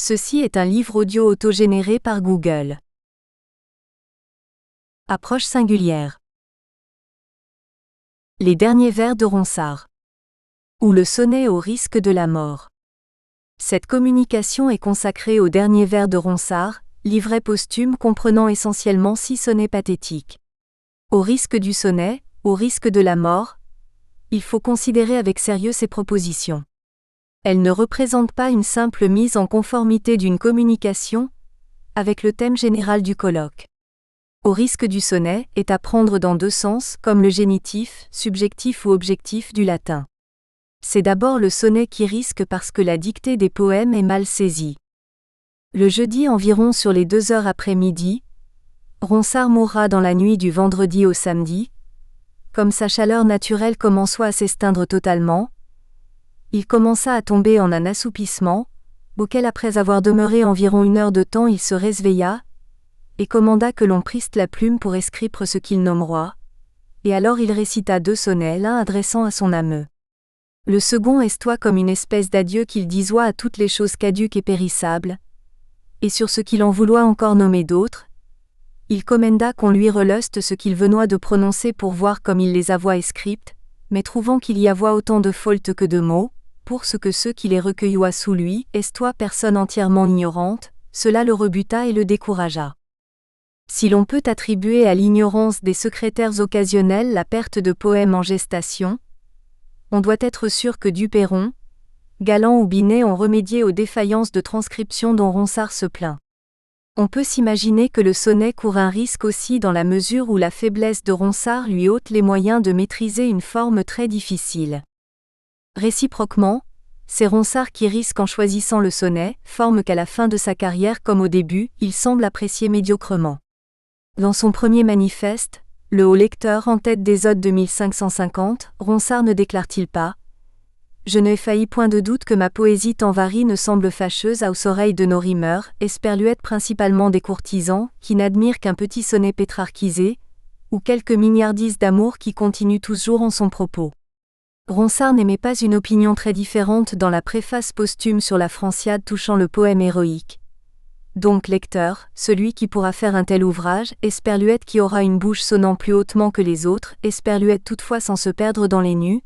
Ceci est un livre audio autogénéré par Google. Approche singulière. Les derniers vers de Ronsard. Ou le sonnet au risque de la mort. Cette communication est consacrée aux derniers vers de Ronsard, livret posthume comprenant essentiellement 6 sonnets pathétiques. Au risque du sonnet, au risque de la mort, il faut considérer avec sérieux ces propositions. Elles ne représentent pas une simple mise en conformité d'une communication avec le thème général du colloque. Au risque du sonnet est à prendre dans 2 sens, comme le génitif, subjectif ou objectif du latin. C'est d'abord le sonnet qui risque parce que la dictée des poèmes est mal saisie. Le jeudi environ sur les 2 heures après-midi, Ronsard mourra dans la nuit du vendredi au samedi. Comme sa chaleur naturelle commença à s'extinguer totalement, il commença à tomber en un assoupissement, auquel après avoir demeuré environ 1 heure de temps il se réveilla, et commanda que l'on priste la plume pour escrire ce qu'il nommera, et alors il récita 2 sonnets, l'un adressant à son âme. Le second estoit comme une espèce d'adieu qu'il disoit à toutes les choses caduques et périssables, et sur ce qu'il en vouloit encore nommer d'autres, il commenda qu'on lui reluste ce qu'il venoit de prononcer pour voir comme il les avoit escriptes, mais trouvant qu'il y avoit autant de fautes que de mots, pour ce que ceux qui les recueilloient sous lui estoient personne entièrement ignorante, cela le rebuta et le découragea. Si l'on peut attribuer à l'ignorance des secrétaires occasionnels la perte de poèmes en gestation, on doit être sûr que Duperron, Galland ou Binet ont remédié aux défaillances de transcription dont Ronsard se plaint. On peut s'imaginer que le sonnet court un risque aussi dans la mesure où la faiblesse de Ronsard lui ôte les moyens de maîtriser une forme très difficile. Réciproquement, c'est Ronsard qui risque en choisissant le sonnet, forme qu'à la fin de sa carrière comme au début, il semble apprécier médiocrement. Dans son premier manifeste, le haut lecteur en tête des odes de 1550, Ronsard ne déclare-t-il pas « Je ne faillis point de doute que ma poésie tant varie ne semble fâcheuse aux oreilles de nos rimeurs, esperluette principalement des courtisans, qui n'admirent qu'un petit sonnet pétrarchisé, ou quelques mignardises d'amour qui continuent toujours en son propos. » Ronsard n'émet pas une opinion très différente dans la préface posthume sur la Franciade touchant le poème héroïque. Donc lecteur, celui qui pourra faire un tel ouvrage, esperluette qui aura une bouche sonnant plus hautement que les autres, esperluette toutefois sans se perdre dans les nus,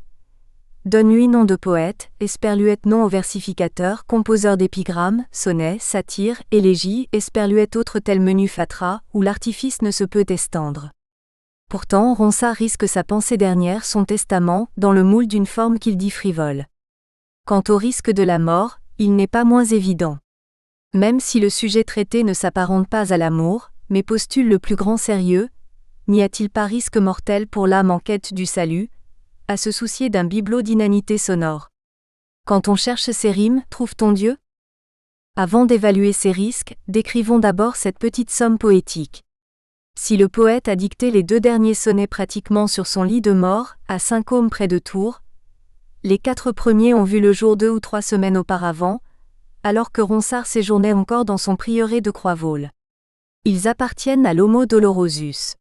donne-lui nom de poète, esperluette nom au versificateur, composeur d'épigrammes, sonnets, satires, élégies, esperluette autre tel menu fatras, où l'artifice ne se peut estendre. Pourtant Ronsard risque sa pensée dernière son testament, dans le moule d'une forme qu'il dit frivole. Quant au risque de la mort, il n'est pas moins évident. Même si le sujet traité ne s'apparente pas à l'amour, mais postule le plus grand sérieux, n'y a-t-il pas risque mortel pour l'âme en quête du salut, à se soucier d'un bibelot d'inanité sonore? Quand on cherche ses rimes, trouve-t-on Dieu? Avant d'évaluer ces risques, décrivons d'abord cette petite somme poétique. Si le poète a dicté les 2 derniers sonnets pratiquement sur son lit de mort, à Saint-Côme près de Tours, les 4 premiers ont vu le jour 2 ou 3 semaines auparavant, alors que Ronsard séjournait encore dans son prieuré de Croixvaux. Ils appartiennent à l'Homo dolorosus.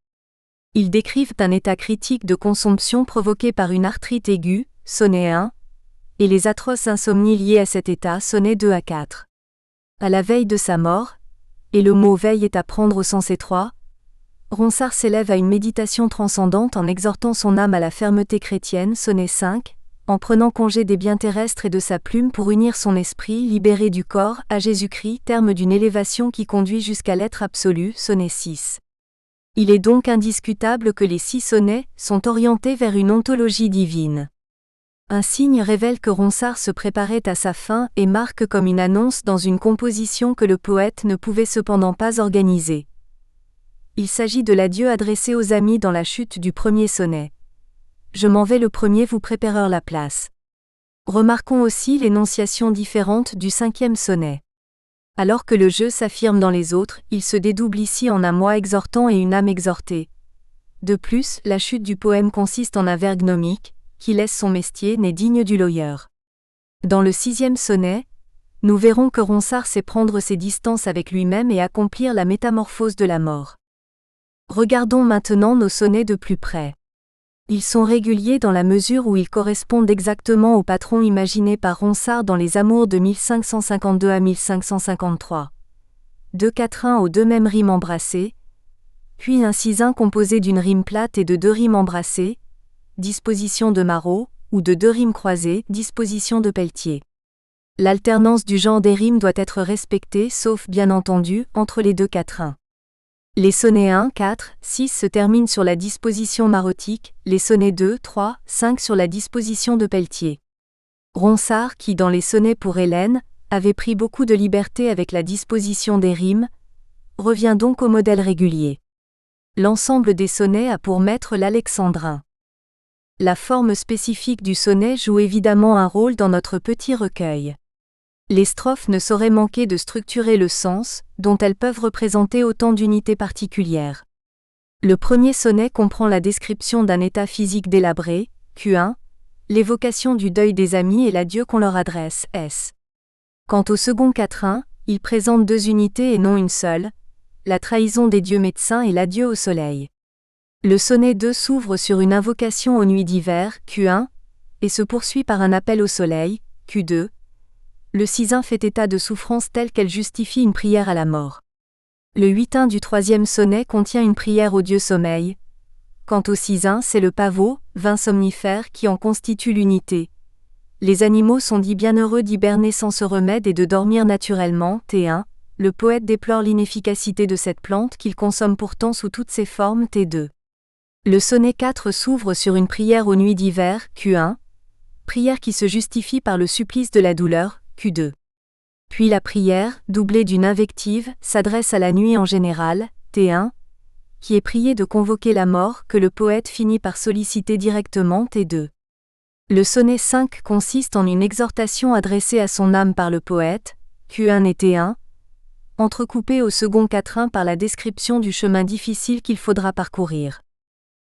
Ils décrivent un état critique de consomption provoqué par une arthrite aiguë, sonnet 1, et les atroces insomnies liées à cet état, sonnet 2 à 4. À la veille de sa mort, et le mot veille est à prendre au sens étroit, Ronsard s'élève à une méditation transcendante en exhortant son âme à la fermeté chrétienne, sonnet 5, en prenant congé des biens terrestres et de sa plume pour unir son esprit, libéré du corps, à Jésus-Christ, terme d'une élévation qui conduit jusqu'à l'être absolu, sonnet 6. Il est donc indiscutable que les 6 sonnets sont orientés vers une ontologie divine. Un signe révèle que Ronsard se préparait à sa fin et marque comme une annonce dans une composition que le poète ne pouvait cependant pas organiser. Il s'agit de l'adieu adressé aux amis dans la chute du premier sonnet. Je m'en vais le premier, vous préparez la place. Remarquons aussi l'énonciation différente du 5e sonnet. Alors que le jeu s'affirme dans les autres, il se dédouble ici en un moi exhortant et une âme exhortée. De plus, la chute du poème consiste en un vers gnomique, qui laisse son mestier n'est digne du loyeur. Dans le 6e sonnet, nous verrons que Ronsard sait prendre ses distances avec lui-même et accomplir la métamorphose de la mort. Regardons maintenant nos sonnets de plus près. Ils sont réguliers dans la mesure où ils correspondent exactement au patron imaginé par Ronsard dans Les Amours de 1552 à 1553. 2-4-1 aux deux mêmes rimes embrassées, puis un 6-1 composé d'une rime plate et de deux rimes embrassées, disposition de Marot, ou de deux rimes croisées, disposition de Pelletier. L'alternance du genre des rimes doit être respectée sauf, bien entendu, entre les deux 4-1. Les sonnets 1, 4, 6 se terminent sur la disposition marotique, les sonnets 2, 3, 5 sur la disposition de Pelletier. Ronsard, qui dans les sonnets pour Hélène, avait pris beaucoup de liberté avec la disposition des rimes, revient donc au modèle régulier. L'ensemble des sonnets a pour maître l'alexandrin. La forme spécifique du sonnet joue évidemment un rôle dans notre petit recueil. Les strophes ne sauraient manquer de structurer le sens, dont elles peuvent représenter autant d'unités particulières. Le premier sonnet comprend la description d'un état physique délabré, Q1, l'évocation du deuil des amis et l'adieu qu'on leur adresse, S. Quant au second 4-1, il présente deux unités et non une seule, la trahison des dieux médecins et l'adieu au soleil. Le sonnet 2 s'ouvre sur une invocation aux nuits d'hiver, Q1, et se poursuit par un appel au soleil, Q2. Le 6-1 fait état de souffrances telles qu'elles justifient une prière à la mort. Le 8-1 du troisième sonnet contient une prière au dieu sommeil. Quant au 6-1, c'est le pavot, vin somnifère, qui en constitue l'unité. Les animaux sont dits bienheureux d'hiberner sans ce remède et de dormir naturellement, T1. Le poète déplore l'inefficacité de cette plante qu'il consomme pourtant sous toutes ses formes, T2. Le sonnet 4 s'ouvre sur une prière aux nuits d'hiver, Q1. Prière qui se justifie par le supplice de la douleur, Q2. Puis la prière, doublée d'une invective, s'adresse à la nuit en général, T1, qui est priée de convoquer la mort que le poète finit par solliciter directement, T2. Le sonnet 5 consiste en une exhortation adressée à son âme par le poète, Q1 et T1, entrecoupée au second 4-1 par la description du chemin difficile qu'il faudra parcourir.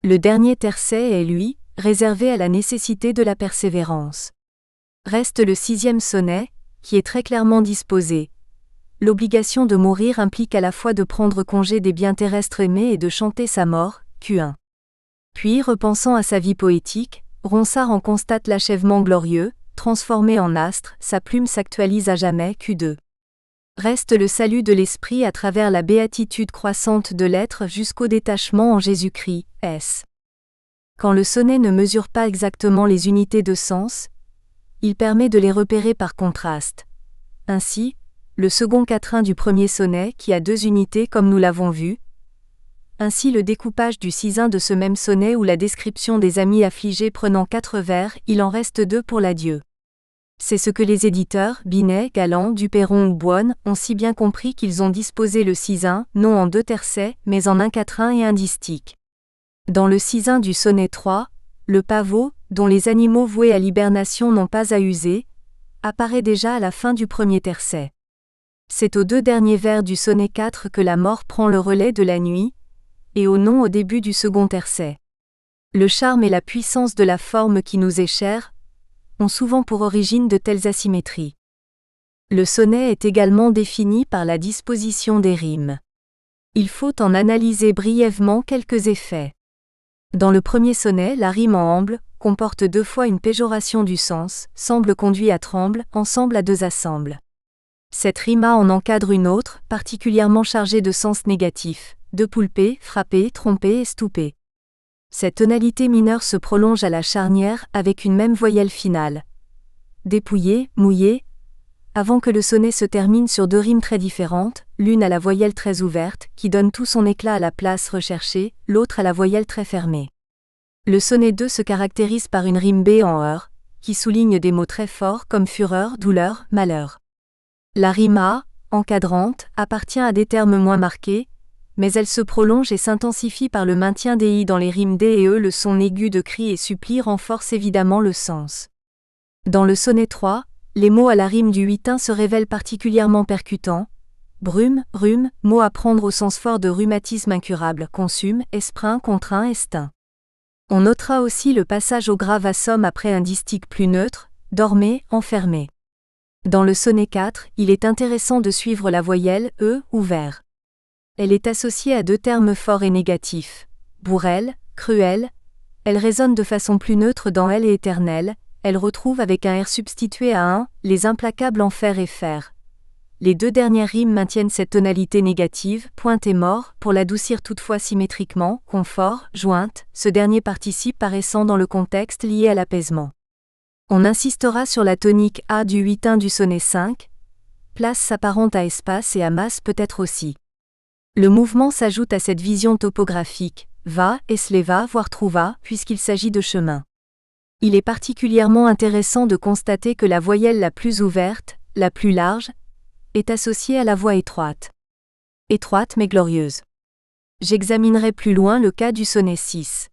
Le dernier tercet est, lui, réservé à la nécessité de la persévérance. Reste le sixième sonnet, qui est très clairement disposé. L'obligation de mourir implique à la fois de prendre congé des biens terrestres aimés et de chanter sa mort, Q1. Puis, repensant à sa vie poétique, Ronsard en constate l'achèvement glorieux, transformé en astre, sa plume s'actualise à jamais, Q2. Reste le salut de l'esprit à travers la béatitude croissante de l'être jusqu'au détachement en Jésus-Christ, S. Quand le sonnet ne mesure pas exactement les unités de sens, il permet de les repérer par contraste. Ainsi, le second 4-1 du premier sonnet qui a deux unités comme nous l'avons vu. Ainsi le découpage du 6-1 de ce même sonnet ou la description des amis affligés prenant 4 vers, il en reste 2 pour l'adieu. C'est ce que les éditeurs, Binet, Galland, Duperron ou Boine, ont si bien compris qu'ils ont disposé le 6-1, non en 2 tercets, mais en un 4-1 et un distique. Dans le 6-1 du sonnet 3, le pavot, dont les animaux voués à l'hibernation n'ont pas à user, apparaît déjà à la fin du premier tercet. C'est aux 2 derniers vers du sonnet 4 que la mort prend le relais de la nuit, et au non au début du second tercet. Le charme et la puissance de la forme qui nous est chère ont souvent pour origine de telles asymétries. Le sonnet est également défini par la disposition des rimes. Il faut en analyser brièvement quelques effets. Dans le premier sonnet, la rime en amble comporte 2 fois une péjoration du sens, semble conduit à tremble, ensemble à 2 assemble. Cette rima en encadre une autre, particulièrement chargée de sens négatif, de poulper, frapper, tromper et stouper. Cette tonalité mineure se prolonge à la charnière avec une même voyelle finale. Dépouiller, mouiller, avant que le sonnet se termine sur 2 rimes très différentes, l'une à la voyelle très ouverte, qui donne tout son éclat à la place recherchée, l'autre à la voyelle très fermée. Le sonnet 2 se caractérise par une rime B en heure, qui souligne des mots très forts comme fureur, douleur, malheur. La rime A, encadrante, appartient à des termes moins marqués, mais elle se prolonge et s'intensifie par le maintien des I dans les rimes D et E. Le son aigu de cri et supplie renforce évidemment le sens. Dans le sonnet 3, les mots à la rime du 8-1 se révèlent particulièrement percutants. Brume, rhume, mot à prendre au sens fort de rhumatisme incurable, consume, esprin, contraint, estin. On notera aussi le passage au grave à somme après un distique plus neutre, dormez, enfermé. Dans le sonnet 4, il est intéressant de suivre la voyelle E, ouvert. Elle est associée à 2 termes forts et négatifs. Bourrel, cruel. Elle résonne de façon plus neutre dans Elle est éternelle, elle retrouve avec un R substitué à un, les implacables enfer et fer. Les deux dernières rimes maintiennent cette tonalité négative, point et mort, pour l'adoucir toutefois symétriquement, confort, jointe, ce dernier participe paraissant dans le contexte lié à l'apaisement. On insistera sur la tonique A du 8-1 du sonnet 5, place s'apparente à espace et à masse peut-être aussi. Le mouvement s'ajoute à cette vision topographique, va, et sleva, voire trouva, puisqu'il s'agit de chemin. Il est particulièrement intéressant de constater que la voyelle la plus ouverte, la plus large, est associée à la voix étroite. Étroite mais glorieuse. J'examinerai plus loin le cas du sonnet 6.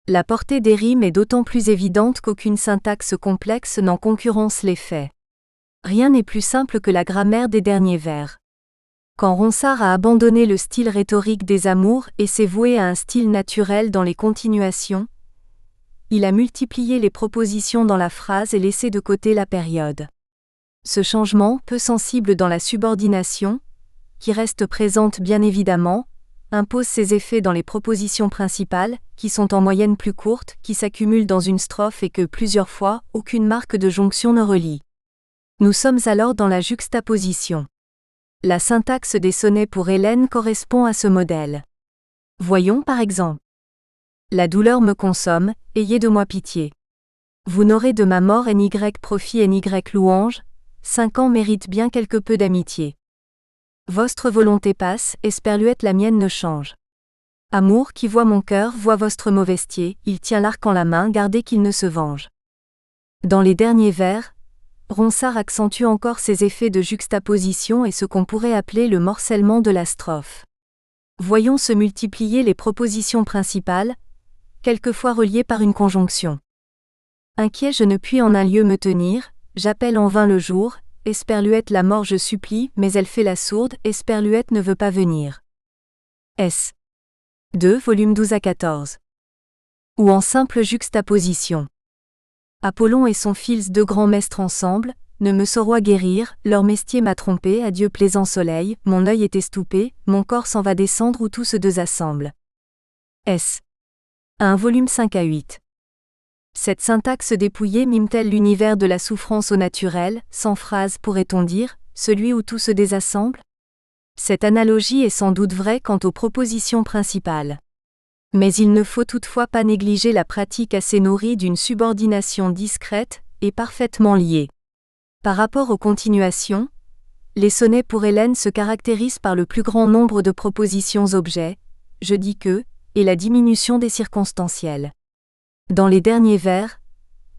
La portée des rimes est d'autant plus évidente qu'aucune syntaxe complexe n'en concurrence les faits. Rien n'est plus simple que la grammaire des derniers vers. Quand Ronsard a abandonné le style rhétorique des amours et s'est voué à un style naturel dans les continuations, il a multiplié les propositions dans la phrase et laissé de côté la période. Ce changement, peu sensible dans la subordination, qui reste présente bien évidemment, impose ses effets dans les propositions principales, qui sont en moyenne plus courtes, qui s'accumulent dans une strophe et que, plusieurs fois, aucune marque de jonction ne relie. Nous sommes alors dans la juxtaposition. La syntaxe des sonnets pour Hélène correspond à ce modèle. Voyons par exemple. La douleur me consomme, ayez de moi pitié. Vous n'aurez de ma mort ny profit ny louange, 5 ans méritent bien quelque peu d'amitié. Vostre volonté passe, esperluette la mienne ne change. Amour qui voit mon cœur voit vostre mauvestier, il tient l'arc en la main, gardez qu'il ne se venge. Dans les derniers vers, Ronsard accentue encore ses effets de juxtaposition et ce qu'on pourrait appeler le morcellement de la strophe. Voyons se multiplier les propositions principales, quelquefois reliées par une conjonction. Inquiet je ne puis en un lieu me tenir, j'appelle en vain le jour, esperluette la mort je supplie, mais elle fait la sourde, esperluette ne veut pas venir. S. 2 volume 12 à 14. Ou en simple juxtaposition. Apollon et son fils deux grands mestres ensemble, ne me sauroient guérir, leur mestier m'a trompé, adieu plaisant soleil, mon œil est estoupé, mon corps s'en va descendre où tous deux assemblent. S. 1 volume 5 à 8. Cette syntaxe dépouillée mime-t-elle l'univers de la souffrance au naturel, sans phrase pourrait-on dire, celui où tout se désassemble? Cette analogie est sans doute vraie quant aux propositions principales. Mais il ne faut toutefois pas négliger la pratique assez nourrie d'une subordination discrète et parfaitement liée. Par rapport aux continuations, les sonnets pour Hélène se caractérisent par le plus grand nombre de propositions objets, je dis que, et la diminution des circonstanciels. Dans les derniers vers,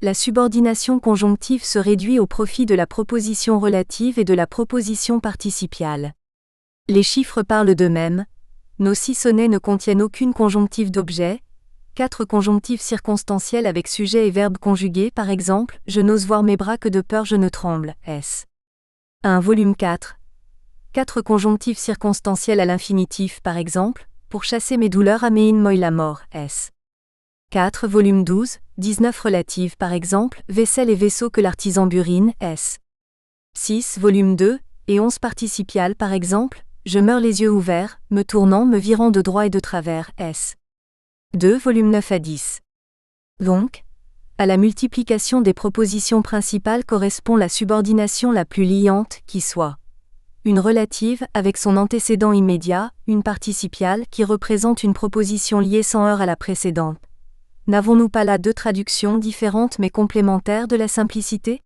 la subordination conjonctive se réduit au profit de la proposition relative et de la proposition participiale. Les chiffres parlent d'eux-mêmes. Nos 6 sonnets ne contiennent aucune conjonctive d'objet, 4 conjonctifs circonstanciels avec sujet et verbe conjugués par exemple, je n'ose voir mes bras que de peur je ne tremble, S. 1 volume 4. 4 conjonctifs circonstanciels à l'infinitif par exemple, pour chasser mes douleurs améin moi la mort, S. 4 volume 12, 19 relatives par exemple, vaisselle et vaisseau que l'artisan burine, S. 6 volume 2, et 11 participiales par exemple, je meurs les yeux ouverts, me tournant, me virant de droit et de travers, S. 2 volume 9 à 10. Donc, à la multiplication des propositions principales correspond la subordination la plus liante qui soit. Une relative avec son antécédent immédiat, une participiale qui représente une proposition liée sans heurts à la précédente. N'avons-nous pas là 2 traductions différentes mais complémentaires de la simplicité?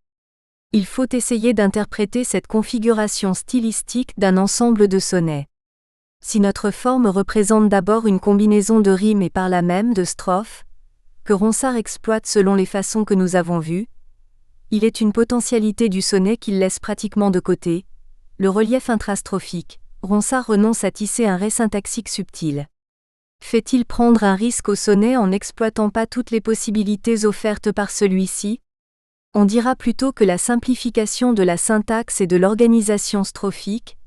Il faut essayer d'interpréter cette configuration stylistique d'un ensemble de sonnets. Si notre forme représente d'abord une combinaison de rimes et par là même de strophes, que Ronsard exploite selon les façons que nous avons vues, il est une potentialité du sonnet qu'il laisse pratiquement de côté, le relief intrastrophique. Ronsard renonce à tisser un ré syntaxique subtil. Fait-il prendre un risque au sonnet en n'exploitant pas toutes les possibilités offertes par celui-ci? On dira plutôt que la simplification de la syntaxe et de l'organisation strophique,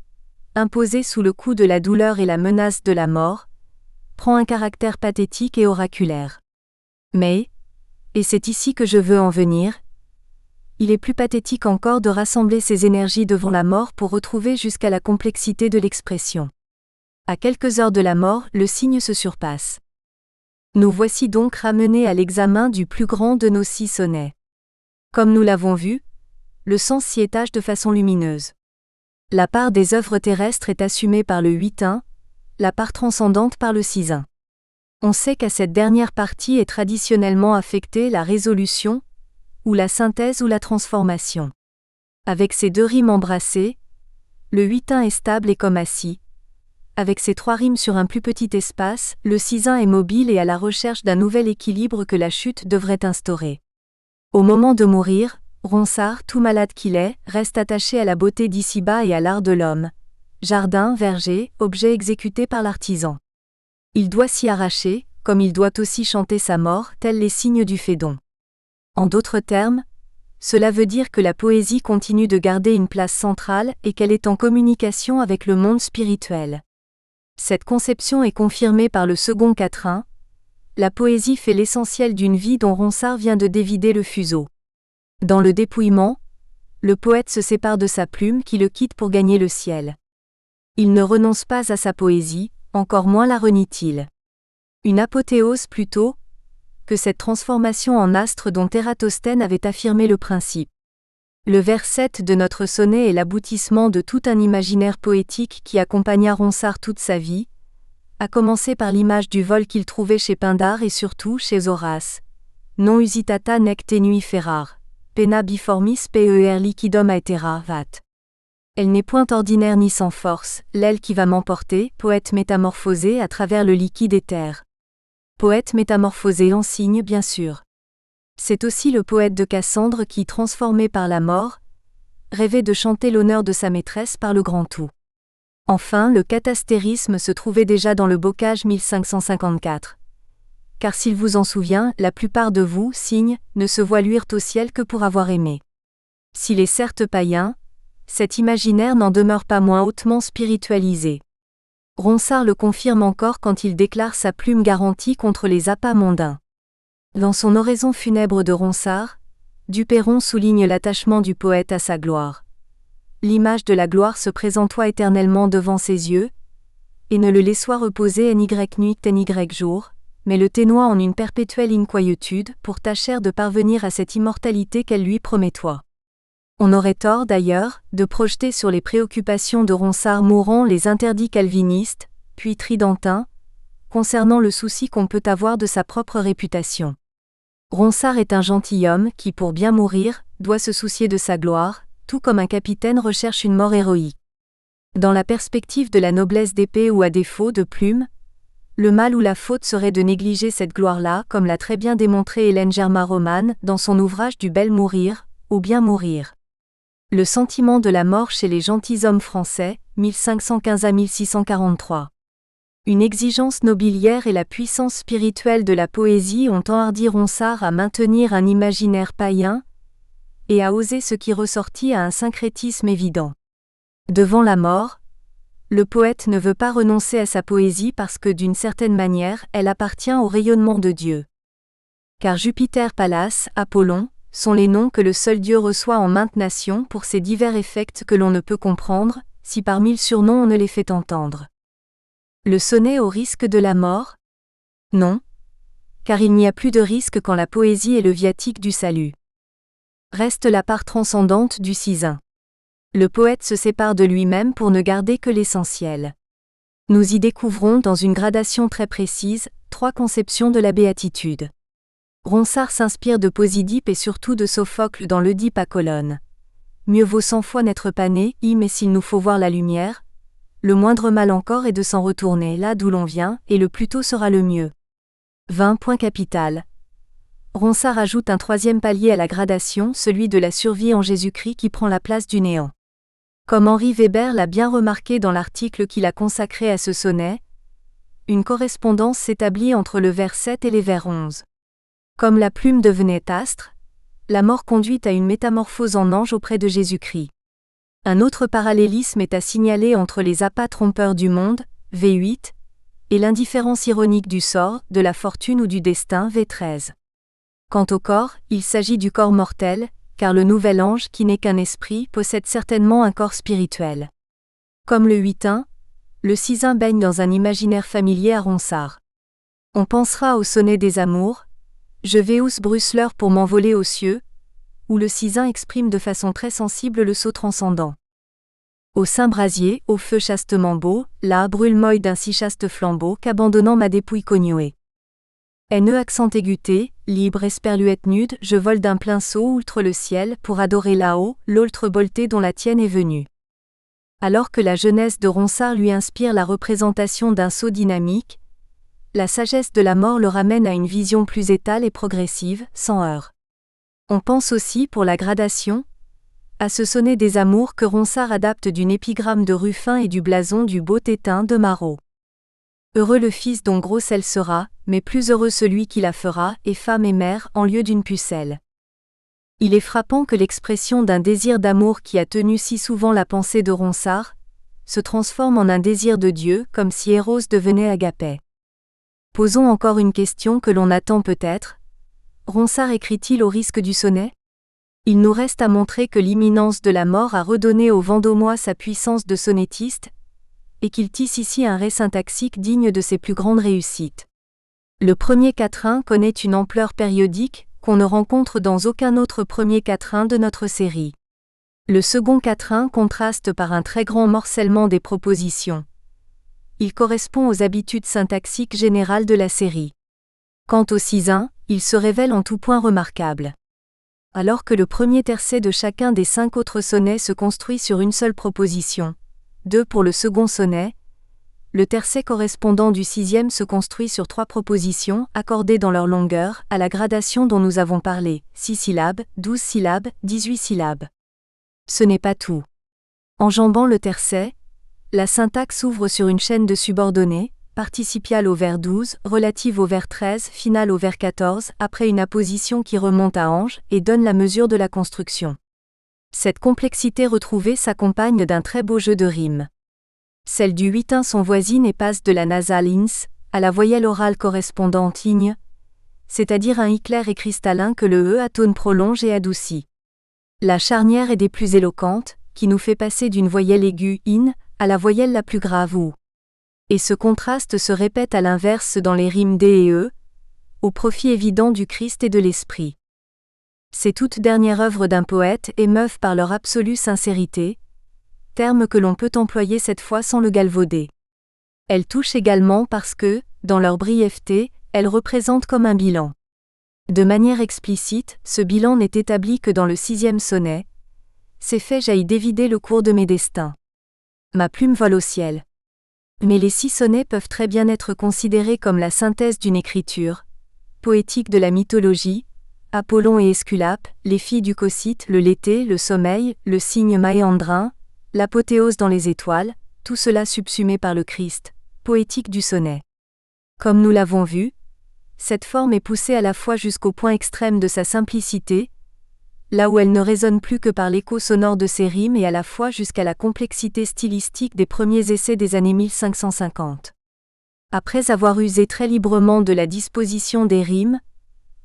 imposée sous le coup de la douleur et la menace de la mort, prend un caractère pathétique et oraculaire. Mais, et c'est ici que je veux en venir, il est plus pathétique encore de rassembler ses énergies devant la mort pour retrouver jusqu'à la complexité de l'expression. À quelques heures de la mort, le signe se surpasse. Nous voici donc ramenés à l'examen du plus grand de nos 6 sonnets. Comme nous l'avons vu, le sens s'y étage de façon lumineuse. La part des œuvres terrestres est assumée par le 8-1, la part transcendante par le 6-1. On sait qu'à cette dernière partie est traditionnellement affectée la résolution, ou la synthèse ou la transformation. Avec ces 2 rimes embrassées, le 8-1 est stable et comme assis. Avec ces 3 rimes sur un plus petit espace, le 6-1 est mobile et à la recherche d'un nouvel équilibre que la chute devrait instaurer. Au moment de mourir, Ronsard, tout malade qu'il est, reste attaché à la beauté d'ici-bas et à l'art de l'homme. Jardin, verger, objet exécuté par l'artisan. Il doit s'y arracher, comme il doit aussi chanter sa mort, tels les signes du Phédon. En d'autres termes, cela veut dire que la poésie continue de garder une place centrale et qu'elle est en communication avec le monde spirituel. Cette conception est confirmée par le second 4-1. La poésie fait l'essentiel d'une vie dont Ronsard vient de dévider le fuseau. Dans le dépouillement, le poète se sépare de sa plume qui le quitte pour gagner le ciel. Il ne renonce pas à sa poésie, encore moins la renie-t-il. Une apothéose plutôt que cette transformation en astre dont Ératosthène avait affirmé le principe. Le vers 7 de notre sonnet est l'aboutissement de tout un imaginaire poétique qui accompagna Ronsard toute sa vie, à commencer par l'image du vol qu'il trouvait chez Pindare et surtout chez Horace. Non usitata nec tenui ferar, pena biformis per liquidum aetera vat. Elle n'est point ordinaire ni sans force, l'aile qui va m'emporter, poète métamorphosé à travers le liquide éther. Poète métamorphosé en signe bien sûr. C'est aussi le poète de Cassandre qui, transformé par la mort, rêvait de chanter l'honneur de sa maîtresse par le grand tout. Enfin, le catastérisme se trouvait déjà dans le bocage 1554. Car s'il vous en souvient, la plupart de vous, cygnes, ne se voient luire au ciel que pour avoir aimé. S'il est certes païen, cet imaginaire n'en demeure pas moins hautement spiritualisé. Ronsard le confirme encore quand il déclare sa plume garantie contre les appâts mondains. Dans son oraison funèbre de Ronsard, Duperron souligne l'attachement du poète à sa gloire. L'image de la gloire se présentoit éternellement devant ses yeux, et ne le laissoit reposer ny nuit ny jour, mais le ténoit en une perpétuelle inquiétude pour tâcher de parvenir à cette immortalité qu'elle lui promettoit. On aurait tort d'ailleurs de projeter sur les préoccupations de Ronsard mourant les interdits calvinistes, puis tridentins, concernant le souci qu'on peut avoir de sa propre réputation. Ronsard est un gentilhomme qui, pour bien mourir, doit se soucier de sa gloire, tout comme un capitaine recherche une mort héroïque. Dans la perspective de la noblesse d'épée ou à défaut de plume, le mal ou la faute serait de négliger cette gloire-là, comme l'a très bien démontré Hélène Germain-Romane dans son ouvrage du Bel Mourir, ou Bien Mourir. Le sentiment de la mort chez les gentilshommes français, 1515 à 1643. Une exigence nobiliaire et la puissance spirituelle de la poésie ont enhardi Ronsard à maintenir un imaginaire païen et à oser ce qui ressortit à un syncrétisme évident. Devant la mort, le poète ne veut pas renoncer à sa poésie parce que d'une certaine manière, elle appartient au rayonnement de Dieu. Car Jupiter, Pallas, Apollon, sont les noms que le seul Dieu reçoit en maintes nations pour ces divers effects que l'on ne peut comprendre, si par 1000 surnoms on ne les fait entendre. Le sonnet au risque de la mort ? Non. Car il n'y a plus de risque quand la poésie est le viatique du salut. Reste la part transcendante du 6-1. Le poète se sépare de lui-même pour ne garder que l'essentiel. Nous y découvrons dans une gradation très précise, 3 conceptions de la béatitude. Ronsard s'inspire de Posidip et surtout de Sophocle dans l'Œdipe à colonnes. Mieux vaut 100 fois n'être pas né, mais s'il nous faut voir la lumière, le moindre mal encore est de s'en retourner là d'où l'on vient, et le plus tôt sera le mieux. 20 point capital. Ronsard ajoute un 3e palier à la gradation, celui de la survie en Jésus-Christ qui prend la place du néant. Comme Henri Weber l'a bien remarqué dans l'article qu'il a consacré à ce sonnet, une correspondance s'établit entre le vers 7 et les vers 11. Comme la plume devenait astre, la mort conduit à une métamorphose en ange auprès de Jésus-Christ. Un autre parallélisme est à signaler entre les appâts trompeurs du monde, V8, et l'indifférence ironique du sort, de la fortune ou du destin, V13. Quant au corps, il s'agit du corps mortel, car le nouvel ange, qui n'est qu'un esprit, possède certainement un corps spirituel. Comme le 8-1, le 6-1 baigne dans un imaginaire familier à Ronsard. On pensera au sonnet des amours, je vais ous Brüsseler pour m'envoler aux cieux, où le cisin exprime de façon très sensible le sceau transcendant. Au sein brasier, au feu chastement beau, là brûle-moi d'un si chaste flambeau qu'abandonnant ma dépouille cognoée. Ne accent aiguté, libre esperluette nude, je vole d'un plein saut outre le ciel pour adorer là-haut, l'autre boltée dont la tienne est venue. Alors que la jeunesse de Ronsard lui inspire la représentation d'un saut dynamique, la sagesse de la mort le ramène à une vision plus étale et progressive, sans heurts. On pense aussi, pour la gradation, à ce sonnet des amours que Ronsard adapte d'une épigramme de Ruffin et du blason du beau Tétin de Marot. Heureux le fils dont grosse elle sera, mais plus heureux celui qui la fera, et femme et mère, en lieu d'une pucelle. Il est frappant que l'expression d'un désir d'amour qui a tenu si souvent la pensée de Ronsard se transforme en un désir de Dieu, comme si Eros devenait Agapé. Posons encore une question que l'on attend peut-être. Ronsard écrit-il au risque du sonnet ? Il nous reste à montrer que l'imminence de la mort a redonné au Vendômois sa puissance de sonnettiste, et qu'il tisse ici un ré syntaxique digne de ses plus grandes réussites. Le premier quatrain connaît une ampleur périodique qu'on ne rencontre dans aucun autre premier quatrain de notre série. Le second quatrain contraste par un très grand morcellement des propositions. Il correspond aux habitudes syntaxiques générales de la série. Quant au cisin, il se révèle en tout point remarquable. Alors que le premier tercet de chacun des 5 autres sonnets se construit sur une seule proposition, 2 pour le second sonnet, le tercet correspondant du 6e se construit sur 3 propositions accordées dans leur longueur à la gradation dont nous avons parlé, 6 syllabes, 12 syllabes, 18 syllabes. Ce n'est pas tout. Enjambant le tercet, la syntaxe s'ouvre sur une chaîne de subordonnées, participiale au vers 12, relative au vers 13, finale au vers 14, après une apposition qui remonte à ange et donne la mesure de la construction. Cette complexité retrouvée s'accompagne d'un très beau jeu de rimes. Celles du 8 sont voisines et passent de la nasale ins à la voyelle orale correspondante igne, c'est-à-dire un i clair et cristallin que le e atone prolonge et adoucit. La charnière est des plus éloquentes, qui nous fait passer d'une voyelle aiguë in à la voyelle la plus grave ou. Et ce contraste se répète à l'inverse dans les rimes d et e, au profit évident du Christ et de l'Esprit. Ces toutes dernières œuvres d'un poète émeuvent par leur absolue sincérité, terme que l'on peut employer cette fois sans le galvauder. Elles touchent également parce que, dans leur brièveté, elles représentent comme un bilan. De manière explicite, ce bilan n'est établi que dans le 6e sonnet. C'est fait jaillit d'évider le cours de mes destins. Ma plume vole au ciel. Mais les 6 sonnets peuvent très bien être considérés comme la synthèse d'une écriture poétique de la mythologie, Apollon et Esculape, les filles du Cocyte, le Léthé, le sommeil, le cygne maéandrin, l'apothéose dans les étoiles, tout cela subsumé par le Christ, poétique du sonnet. Comme nous l'avons vu, cette forme est poussée à la fois jusqu'au point extrême de sa simplicité, là où elle ne résonne plus que par l'écho sonore de ses rimes et à la fois jusqu'à la complexité stylistique des premiers essais des années 1550. Après avoir usé très librement de la disposition des rimes,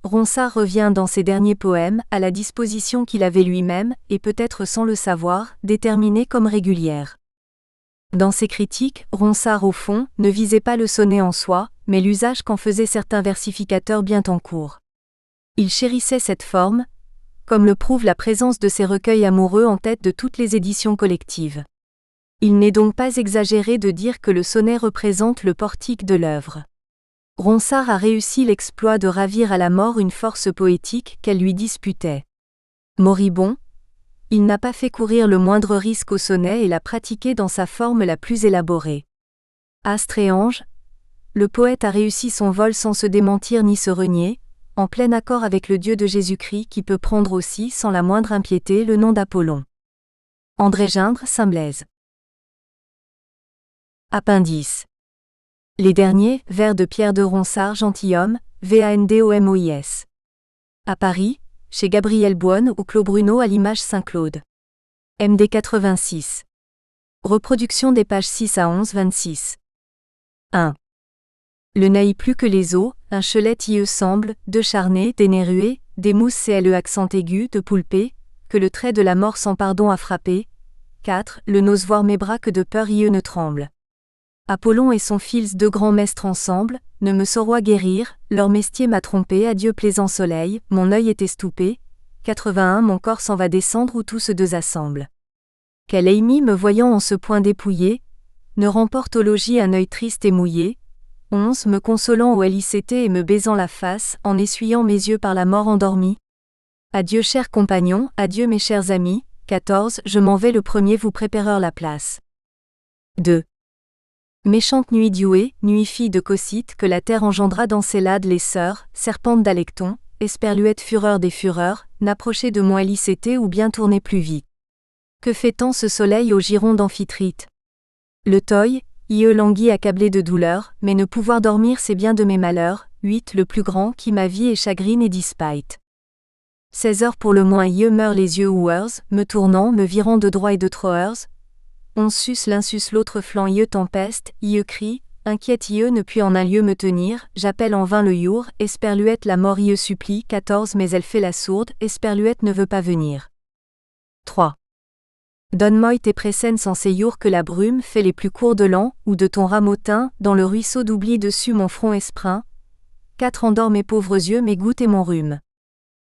Ronsard revient dans ses derniers poèmes à la disposition qu'il avait lui-même, et peut-être sans le savoir, déterminée comme régulière. Dans ses critiques, Ronsard au fond, ne visait pas le sonnet en soi, mais l'usage qu'en faisaient certains versificateurs bien en cours. Il chérissait cette forme, comme le prouve la présence de ces recueils amoureux en tête de toutes les éditions collectives. Il n'est donc pas exagéré de dire que le sonnet représente le portique de l'œuvre. Ronsard a réussi l'exploit de ravir à la mort une force poétique qu'elle lui disputait. Moribond, il n'a pas fait courir le moindre risque au sonnet et l'a pratiqué dans sa forme la plus élaborée. Astre et ange, le poète a réussi son vol sans se démentir ni se renier, en plein accord avec le Dieu de Jésus-Christ qui peut prendre aussi sans la moindre impiété le nom d'Apollon. André Gindre, Saint-Blaise. Appendice. Les derniers, vers de Pierre de Ronsard gentilhomme, VANDOMOIS. À Paris, chez Gabriel Boine ou Claude Bruno à l'image Saint-Claude. MD 86. Reproduction des pages 6 à 11, 26. 1. Le naït plus que les eaux, un chelet ie semble, de charné, d'énervé, des mousses CLE accent aigu, de poulpé, que le trait de la mort sans pardon a frappé. 4. Le n'ose voir mes bras que de peur ie ne tremble. Apollon et son fils deux grands mestres ensemble, ne me sauroi guérir, leur mestier m'a trompé, adieu plaisant soleil, mon œil est estoupé. 81 Mon corps s'en va descendre où tous ceux deux assemblent. Quel Amy me voyant en ce point dépouillé, ne remporte au logis un œil triste et mouillé. 11 Me consolant au LICT et me baisant la face, en essuyant mes yeux par la mort endormie. Adieu chers compagnons, adieu mes chers amis. 14 Je m'en vais le premier, vous prépareur la place. 2. Méchante nuit Diouée, nuit fille de Cocyte, que la terre engendra dans Célade les sœurs, serpentes d'Alecton, esperluette fureur des fureurs, n'approchez de moi LICT ou bien tournez plus vite. Que fait-on ce soleil au giron d'Amphitrite? Le toy, languit accablé de douleur, mais ne pouvoir dormir c'est bien de mes malheurs. 8 Le plus grand qui ma vie est chagrine et dispite. 16 heures pour le moins meurt les yeux houeurs, me tournant, me virant de droit et de troeurs. 11 Sus l'un sus l'autre flanc tempeste, crie, inquiète ne puis en un lieu me tenir, j'appelle en vain le your, esperluette la mort supplie. 14 Mais elle fait la sourde, esperluette ne veut pas venir. 3. Donne-moi tes précènes sans ces yours que la brume fait les plus courts de l'an, ou de ton ramotin, dans le ruisseau d'oubli dessus mon front esprint. 4 Endors mes pauvres yeux, mes gouttes et mon rhume.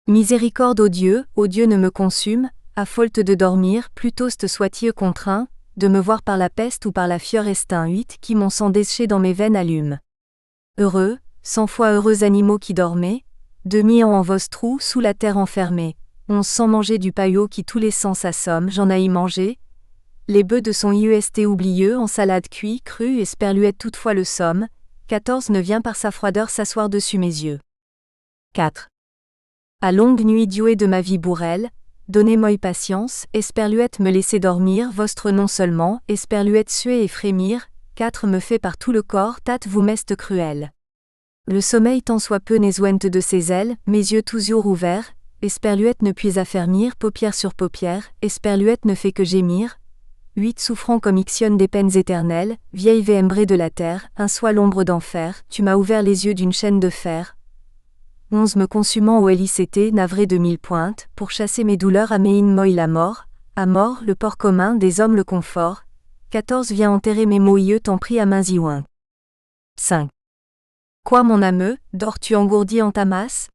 Miséricorde ô Dieu ne me consume, à faute de dormir, plutôt soit-il contraint, de me voir par la peste ou par la fieur estin. 8 Qui mon sang déché dans mes veines allume. Heureux, 100 fois heureux animaux qui dormez, demi en vos trous sous la terre enfermés. 11 Sans manger du paillot qui tous les sens assomme, j'en ai y mangé. Les bœufs de son IEST oublieux en salade cuit, crue esperluette toutefois le somme. 14 Ne vient par sa froideur s'asseoir dessus mes yeux. 4. À longue nuit Diouée de ma vie bourrelle, donnez-moi patience, esperluette me laissez dormir, vostre non seulement, esperluette suer et frémir. 4 Me fait par tout le corps, tâte vous meste cruel. Le sommeil tant soit peu n'esouente de ses ailes, mes yeux tous yeux ouverts, esperluette ne puis affermir, paupière sur paupière, esperluette ne fait que gémir. 8 Souffrant comme ixionne des peines éternelles, vieille véhémbrée de la terre, un soir l'ombre d'enfer, tu m'as ouvert les yeux d'une chaîne de fer. 11 Me consumant au LICT, navré de 1000 pointes, pour chasser mes douleurs à Méine moille la mort, à mort le port commun des hommes le confort. 14 Viens enterrer mes moyeux t'en prie à mains iointes. 5. Quoi mon ameux, dors-tu engourdi en ta masse?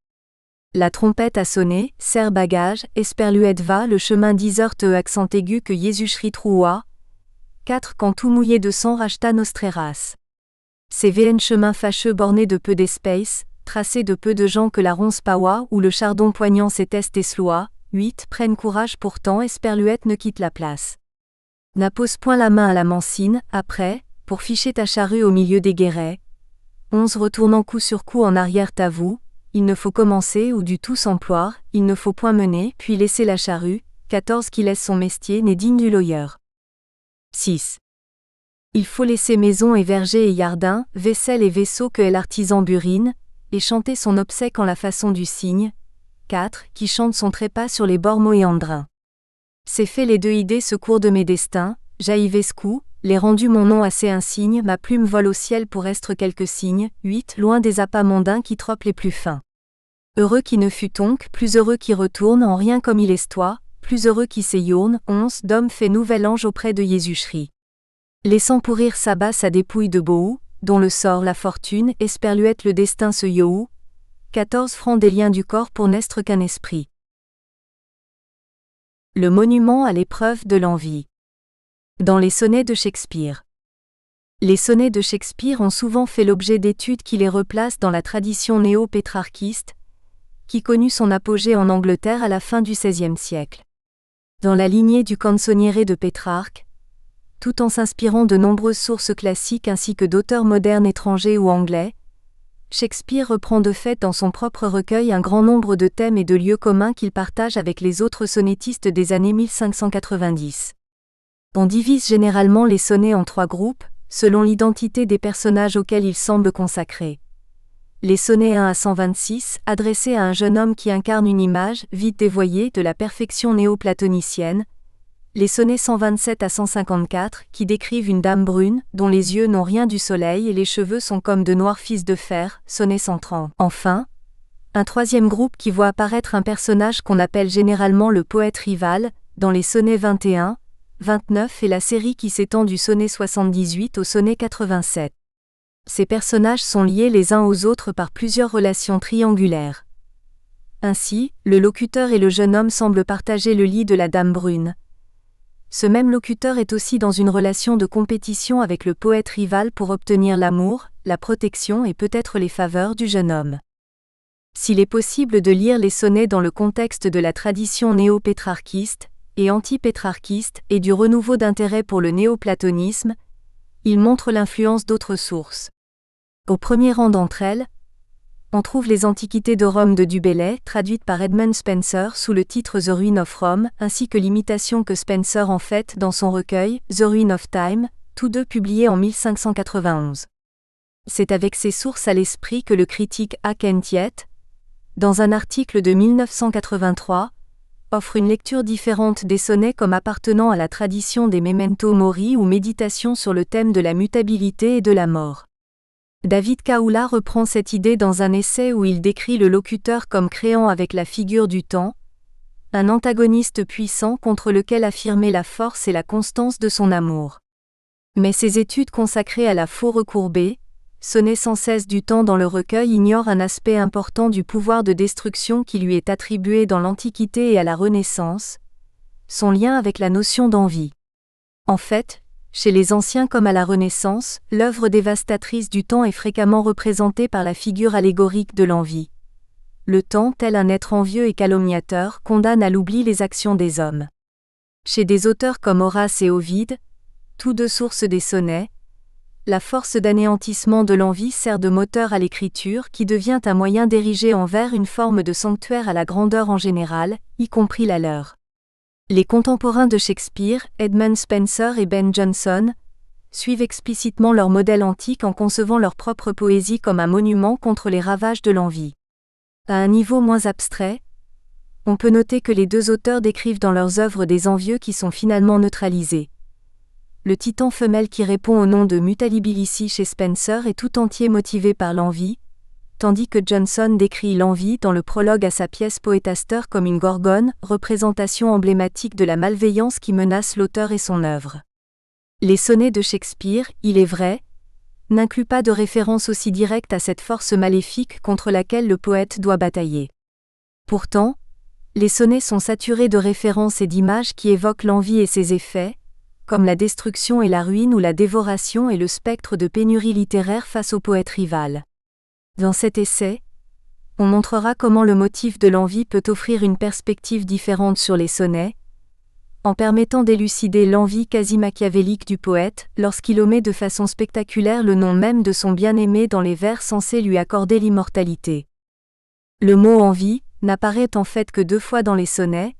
La trompette a sonné, serre bagage, esperluette va le chemin 10 heures accent aigu que Jésus troua. 4 Quand tout mouillé de sang racheta Nostreras. Ces VN chemins fâcheux bornés de peu d'espace, tracés de peu de gens que la ronce pawa ou le chardon poignant s'éteste et sloa. 8 Prennent courage pourtant esperluette ne quitte la place. N'appose point la main à la mancine, après, pour ficher ta charrue au milieu des guérets. 11 Retournant coup sur coup en arrière t'avoue, il ne faut commencer ou du tout s'emploir, il ne faut point mener, puis laisser la charrue. 14 Qui laisse son mestier n'est digne du loyeur. 6. Il faut laisser maison et verger et jardin, vaisselle et vaisseau que est l'artisan burine, et chanter son obsèque en la façon du cygne. 4 Qui chante son trépas sur les bords moéandrins. C'est fait les deux idées secours de mes destins, jaïvescou, les rendu mon nom assez insigne, ma plume vole au ciel pour estre quelques signes. 8 Loin des appâts mondains qui tropent les plus fins. Heureux qui ne fut donc, plus heureux qui retourne en rien comme il estoit, plus heureux qui séjourne. 11 D'homme fait nouvel ange auprès de Jésus. Laissant pourrir sabbat sa dépouille de Bohou, dont le sort la fortune, esperluette le destin se yohou. 14 Francs des liens du corps pour n'estre qu'un esprit. Le monument à l'épreuve de l'envie. Dans les sonnets de Shakespeare. Les sonnets de Shakespeare ont souvent fait l'objet d'études qui les replacent dans la tradition néo-pétrarchiste, qui connut son apogée en Angleterre à la fin du XVIe siècle. Dans la lignée du canzoniere de Pétrarque, tout en s'inspirant de nombreuses sources classiques ainsi que d'auteurs modernes étrangers ou anglais, Shakespeare reprend de fait dans son propre recueil un grand nombre de thèmes et de lieux communs qu'il partage avec les autres sonnettistes des années 1590. On divise généralement les sonnets en 3 groupes, selon l'identité des personnages auxquels ils semblent consacrés. Les sonnets 1 à 126, adressés à un jeune homme qui incarne une image, vite dévoyée, de la perfection néo-platonicienne. Les sonnets 127 à 154, qui décrivent une dame brune, dont les yeux n'ont rien du soleil et les cheveux sont comme de noirs fils de fer, sonnet 130. Enfin, un 3e groupe qui voit apparaître un personnage qu'on appelle généralement le poète rival, dans les sonnets 21, 29 est la série qui s'étend du sonnet 78 au sonnet 87. Ces personnages sont liés les uns aux autres par plusieurs relations triangulaires. Ainsi, le locuteur et le jeune homme semblent partager le lit de la dame brune. Ce même locuteur est aussi dans une relation de compétition avec le poète rival pour obtenir l'amour, la protection et peut-être les faveurs du jeune homme. S'il est possible de lire les sonnets dans le contexte de la tradition néo-pétrarchiste et anti-pétrarchiste et du renouveau d'intérêt pour le néoplatonisme, ils montrent l'influence d'autres sources. Au premier rang d'entre elles, on trouve les Antiquités de Rome de Du Bellay, traduites par Edmund Spenser sous le titre The Ruin of Rome, ainsi que l'imitation que Spenser en fait dans son recueil The Ruin of Time, tous deux publiés en 1591. C'est avec ces sources à l'esprit que le critique A. Kent Yet, dans un article de 1983, offre une lecture différente des sonnets comme appartenant à la tradition des memento mori ou méditations sur le thème de la mutabilité et de la mort. David Kaoula reprend cette idée dans un essai où il décrit le locuteur comme créant avec la figure du temps, un antagoniste puissant contre lequel affirmer la force et la constance de son amour. Mais ses études consacrées à la faux recourbée, sonnets sans cesse du temps dans le recueil ignorent un aspect important du pouvoir de destruction qui lui est attribué dans l'Antiquité et à la Renaissance, son lien avec la notion d'envie. En fait, chez les anciens comme à la Renaissance, l'œuvre dévastatrice du temps est fréquemment représentée par la figure allégorique de l'envie. Le temps, tel un être envieux et calomniateur, condamne à l'oubli les actions des hommes. Chez des auteurs comme Horace et Ovide, tous deux sources des sonnets, la force d'anéantissement de l'envie sert de moteur à l'écriture qui devient un moyen d'ériger en vers une forme de sanctuaire à la grandeur en général, y compris la leur. Les contemporains de Shakespeare, Edmund Spenser et Ben Jonson, suivent explicitement leur modèle antique en concevant leur propre poésie comme un monument contre les ravages de l'envie. À un niveau moins abstrait, on peut noter que les deux auteurs décrivent dans leurs œuvres des envieux qui sont finalement neutralisés. Le titan femelle qui répond au nom de Mutability chez Spenser est tout entier motivé par l'envie, tandis que Jonson décrit l'envie dans le prologue à sa pièce Poetaster comme une gorgone, représentation emblématique de la malveillance qui menace l'auteur et son œuvre. Les sonnets de Shakespeare, il est vrai, n'incluent pas de référence aussi directe à cette force maléfique contre laquelle le poète doit batailler. Pourtant, les sonnets sont saturés de références et d'images qui évoquent l'envie et ses effets, comme la destruction et la ruine ou la dévoration et le spectre de pénurie littéraire face au poète rival. Dans cet essai, on montrera comment le motif de l'envie peut offrir une perspective différente sur les sonnets, en permettant d'élucider l'envie quasi machiavélique du poète lorsqu'il omet de façon spectaculaire le nom même de son bien-aimé dans les vers censés lui accorder l'immortalité. Le mot « envie » n'apparaît en fait que 2 fois dans les sonnets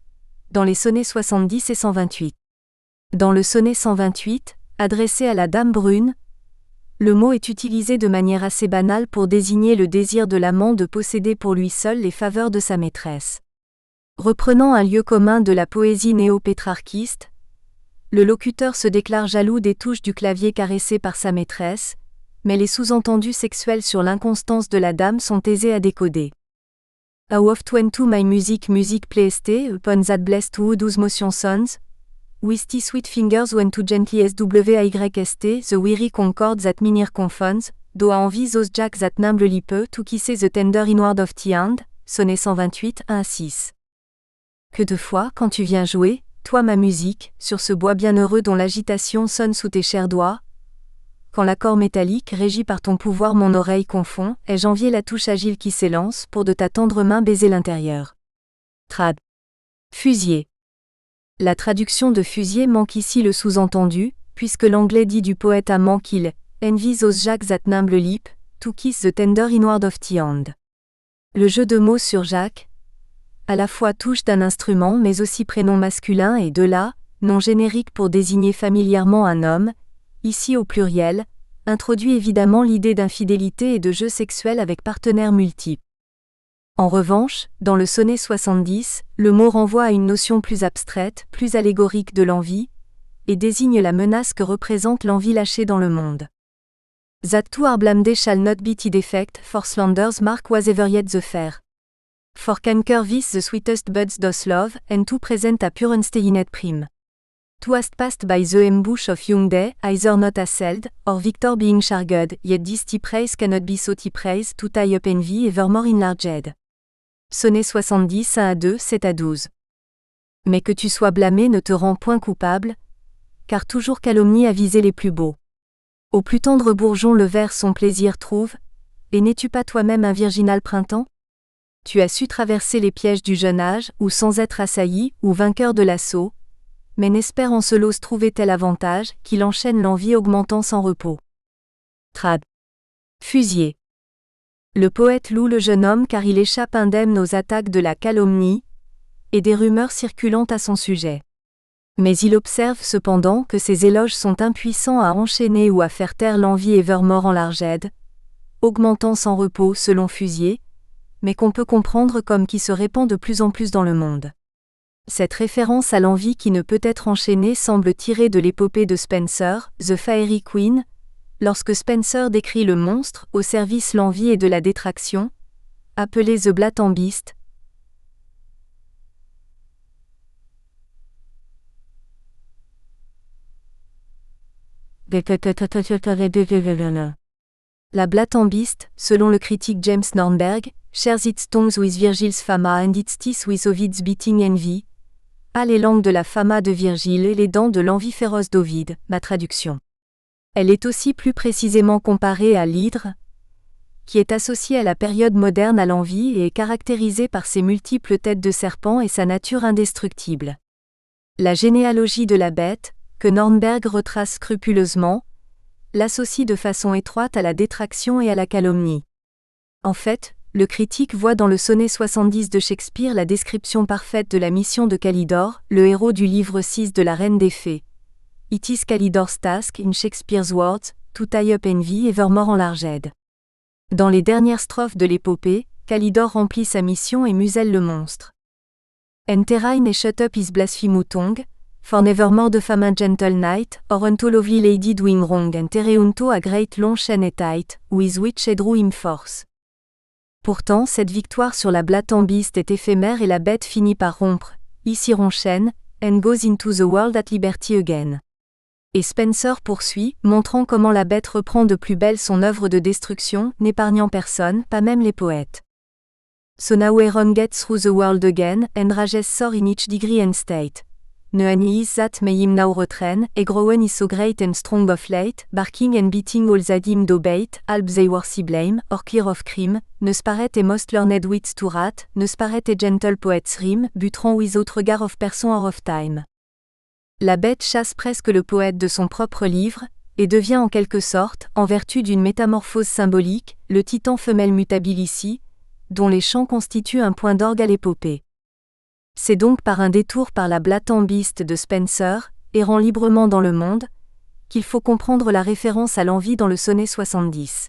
70 et 128. Dans le sonnet 128, adressé à la dame brune, le mot est utilisé de manière assez banale pour désigner le désir de l'amant de posséder pour lui seul les faveurs de sa maîtresse. Reprenant un lieu commun de la poésie néo-pétrarchiste, le locuteur se déclare jaloux des touches du clavier caressé par sa maîtresse, mais les sous-entendus sexuels sur l'inconstance de la dame sont aisés à décoder. How oft went to my music playest upon that blessed wood whose motion sons? With the sweet fingers went to gently SWYST, the weary concord that minir confounds, do a envie those jack that nimble lippe to kisser the tender inward of the hand, sonnet 128, 1-6. Que de fois, quand tu viens jouer, toi ma musique, sur ce bois bienheureux dont l'agitation sonne sous tes chers doigts, quand l'accord métallique régi par ton pouvoir mon oreille confond, ai-je envié la touche agile qui s'élance pour de ta tendre main baiser l'intérieur. Trad. Fusier. La traduction de fusier manque ici le sous-entendu, puisque l'anglais dit du poète amant qu'il « envy those jacks that nimble lip, to kiss the tender inward of the hand ». Le jeu de mots sur Jacques, à la fois touche d'un instrument mais aussi prénom masculin et de là, nom générique pour désigner familièrement un homme, ici au pluriel, introduit évidemment l'idée d'infidélité et de jeu sexuel avec partenaires multiples. En revanche, dans le sonnet 70, le mot renvoie à une notion plus abstraite, plus allégorique de l'envie, et désigne la menace que représente l'envie lâchée dans le monde. That two are blamed shall not be the defect, for slanders mark was ever yet the fair. For canker this the sweetest buds does love, and to present a pure unstained prime. Thou hast passed by the ambush of young day, either not assailed, or victor being charged, yet this thy praise cannot be so thy praise, to tie up envy evermore enlarged. Sonnet 70, 1-2, 7-12. Mais que tu sois blâmé ne te rend point coupable, car toujours calomnie a visé les plus beaux. Au plus tendre bourgeon le ver son plaisir trouve, et n'es-tu pas toi-même un virginal printemps? Tu as su traverser les pièges du jeune âge, ou sans être assailli, ou vainqueur de l'assaut, mais n'espère en ce lot trouver tel avantage, qu'il enchaîne l'envie augmentant sans repos. Trad. Fusier. Le poète loue le jeune homme car il échappe indemne aux attaques de la calomnie, et des rumeurs circulant à son sujet. Mais il observe cependant que ces éloges sont impuissants à enchaîner ou à faire taire l'envie evermore enlarged, augmentant sans repos selon Fusier, mais qu'on peut comprendre comme qui se répand de plus en plus dans le monde. Cette référence à l'envie qui ne peut être enchaînée semble tirée de l'épopée de Spenser, The Faerie Queen, lorsque Spenser décrit le monstre au service l'envie et de la détraction, appelé The Blatant Beast. La Blatant Beast, selon le critique James Nornberg, shares its tongues with Virgil's Fama and its teeth with Ovid's beating envy, a les langues de la Fama de Virgile et les dents de l'envie féroce d'Ovide, ma traduction. Elle est aussi plus précisément comparée à l'hydre, qui est associée à la période moderne à l'envie et est caractérisée par ses multiples têtes de serpent et sa nature indestructible. La généalogie de la bête, que Nornberg retrace scrupuleusement, l'associe de façon étroite à la détraction et à la calomnie. En fait, le critique voit dans le sonnet 70 de Shakespeare la description parfaite de la mission de Calidore, le héros du livre 6 de la Reine des Fées. It is Calidor's task, in Shakespeare's words, to tie up envy evermore enlarged. Dans les dernières strophes de l'épopée, Calidore remplit sa mission et muselle le monstre. Enterain et shut up his blasphemous tongue, for nevermore the fame gentle knight, or unto lovely lady doing wrong entereunto a great long chain et tight, with which he drew him force. Pourtant cette victoire sur la Blatant Beast est éphémère et la bête finit par rompre, ici chaîne, and goes into the world at liberty again. Et Spenser poursuit, montrant comment la bête reprend de plus belle son œuvre de destruction, n'épargnant personne, pas même les poètes. So now Aaron gets through the world again, and rages sore in each degree and state. Ne any is that may him now retrain, e growen is so great and strong of late, barking and beating all that him do bait, alb they worthy blame, or clear of crime, ne sparet e most learned wits to rat, ne sparet e gentle poets rime, butron without regard of person or of time. La bête chasse presque le poète de son propre livre, et devient en quelque sorte, en vertu d'une métamorphose symbolique, le titan femelle mutabilici, dont les chants constituent un point d'orgue à l'épopée. C'est donc par un détour par la Blatant Beast de Spenser, errant librement dans le monde, qu'il faut comprendre la référence à l'envie dans le sonnet 70.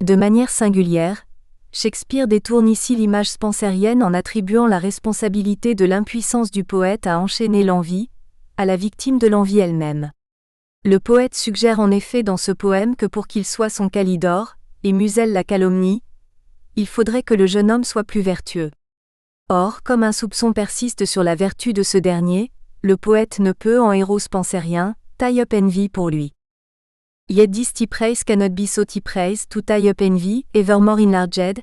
De manière singulière, Shakespeare détourne ici l'image spensérienne en attribuant la responsabilité de l'impuissance du poète à enchaîner l'envie, à la victime de l'envie elle-même. Le poète suggère en effet dans ce poème que pour qu'il soit son Calidore, et muselle la calomnie, il faudrait que le jeune homme soit plus vertueux. Or, comme un soupçon persiste sur la vertu de ce dernier, le poète ne peut, en héros spensérien, tie up envy pour lui. Yet this thy praise cannot be so thy praise to tie up envy, evermore enlarged,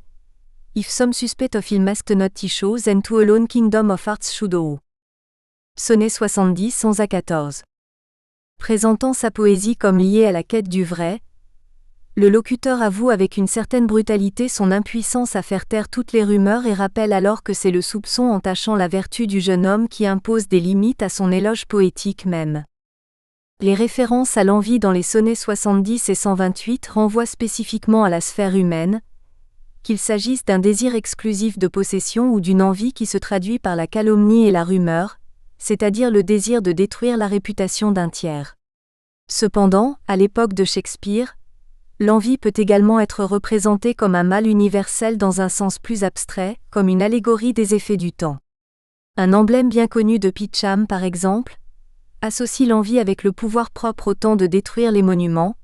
if some suspect of il masked not thy show, then to alone kingdom of hearts should owe. Sonnet 70, 11-14. Présentant sa poésie comme liée à la quête du vrai, le locuteur avoue avec une certaine brutalité son impuissance à faire taire toutes les rumeurs et rappelle alors que c'est le soupçon entachant la vertu du jeune homme qui impose des limites à son éloge poétique même. Les références à l'envie dans les sonnets 70 et 128 renvoient spécifiquement à la sphère humaine, qu'il s'agisse d'un désir exclusif de possession ou d'une envie qui se traduit par la calomnie et la rumeur, c'est-à-dire le désir de détruire la réputation d'un tiers. Cependant, à l'époque de Shakespeare, l'envie peut également être représentée comme un mal universel dans un sens plus abstrait, comme une allégorie des effets du temps. Un emblème bien connu de Pitcham, par exemple, associe l'envie avec le pouvoir propre au temps de détruire les monuments,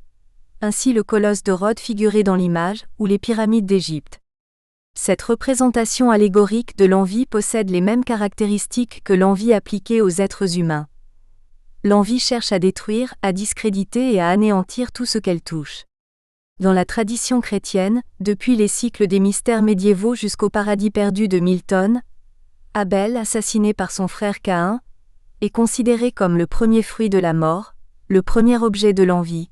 ainsi le colosse de Rhodes figuré dans l'image, ou les pyramides d'Égypte. Cette représentation allégorique de l'envie possède les mêmes caractéristiques que l'envie appliquée aux êtres humains. l'envie cherche à détruire, à discréditer et à anéantir tout ce qu'elle touche. Dans la tradition chrétienne, depuis les cycles des mystères médiévaux jusqu'au paradis perdu de Milton, Abel, assassiné par son frère Caïn, est considéré comme le premier fruit de la mort, le premier objet de l'envie.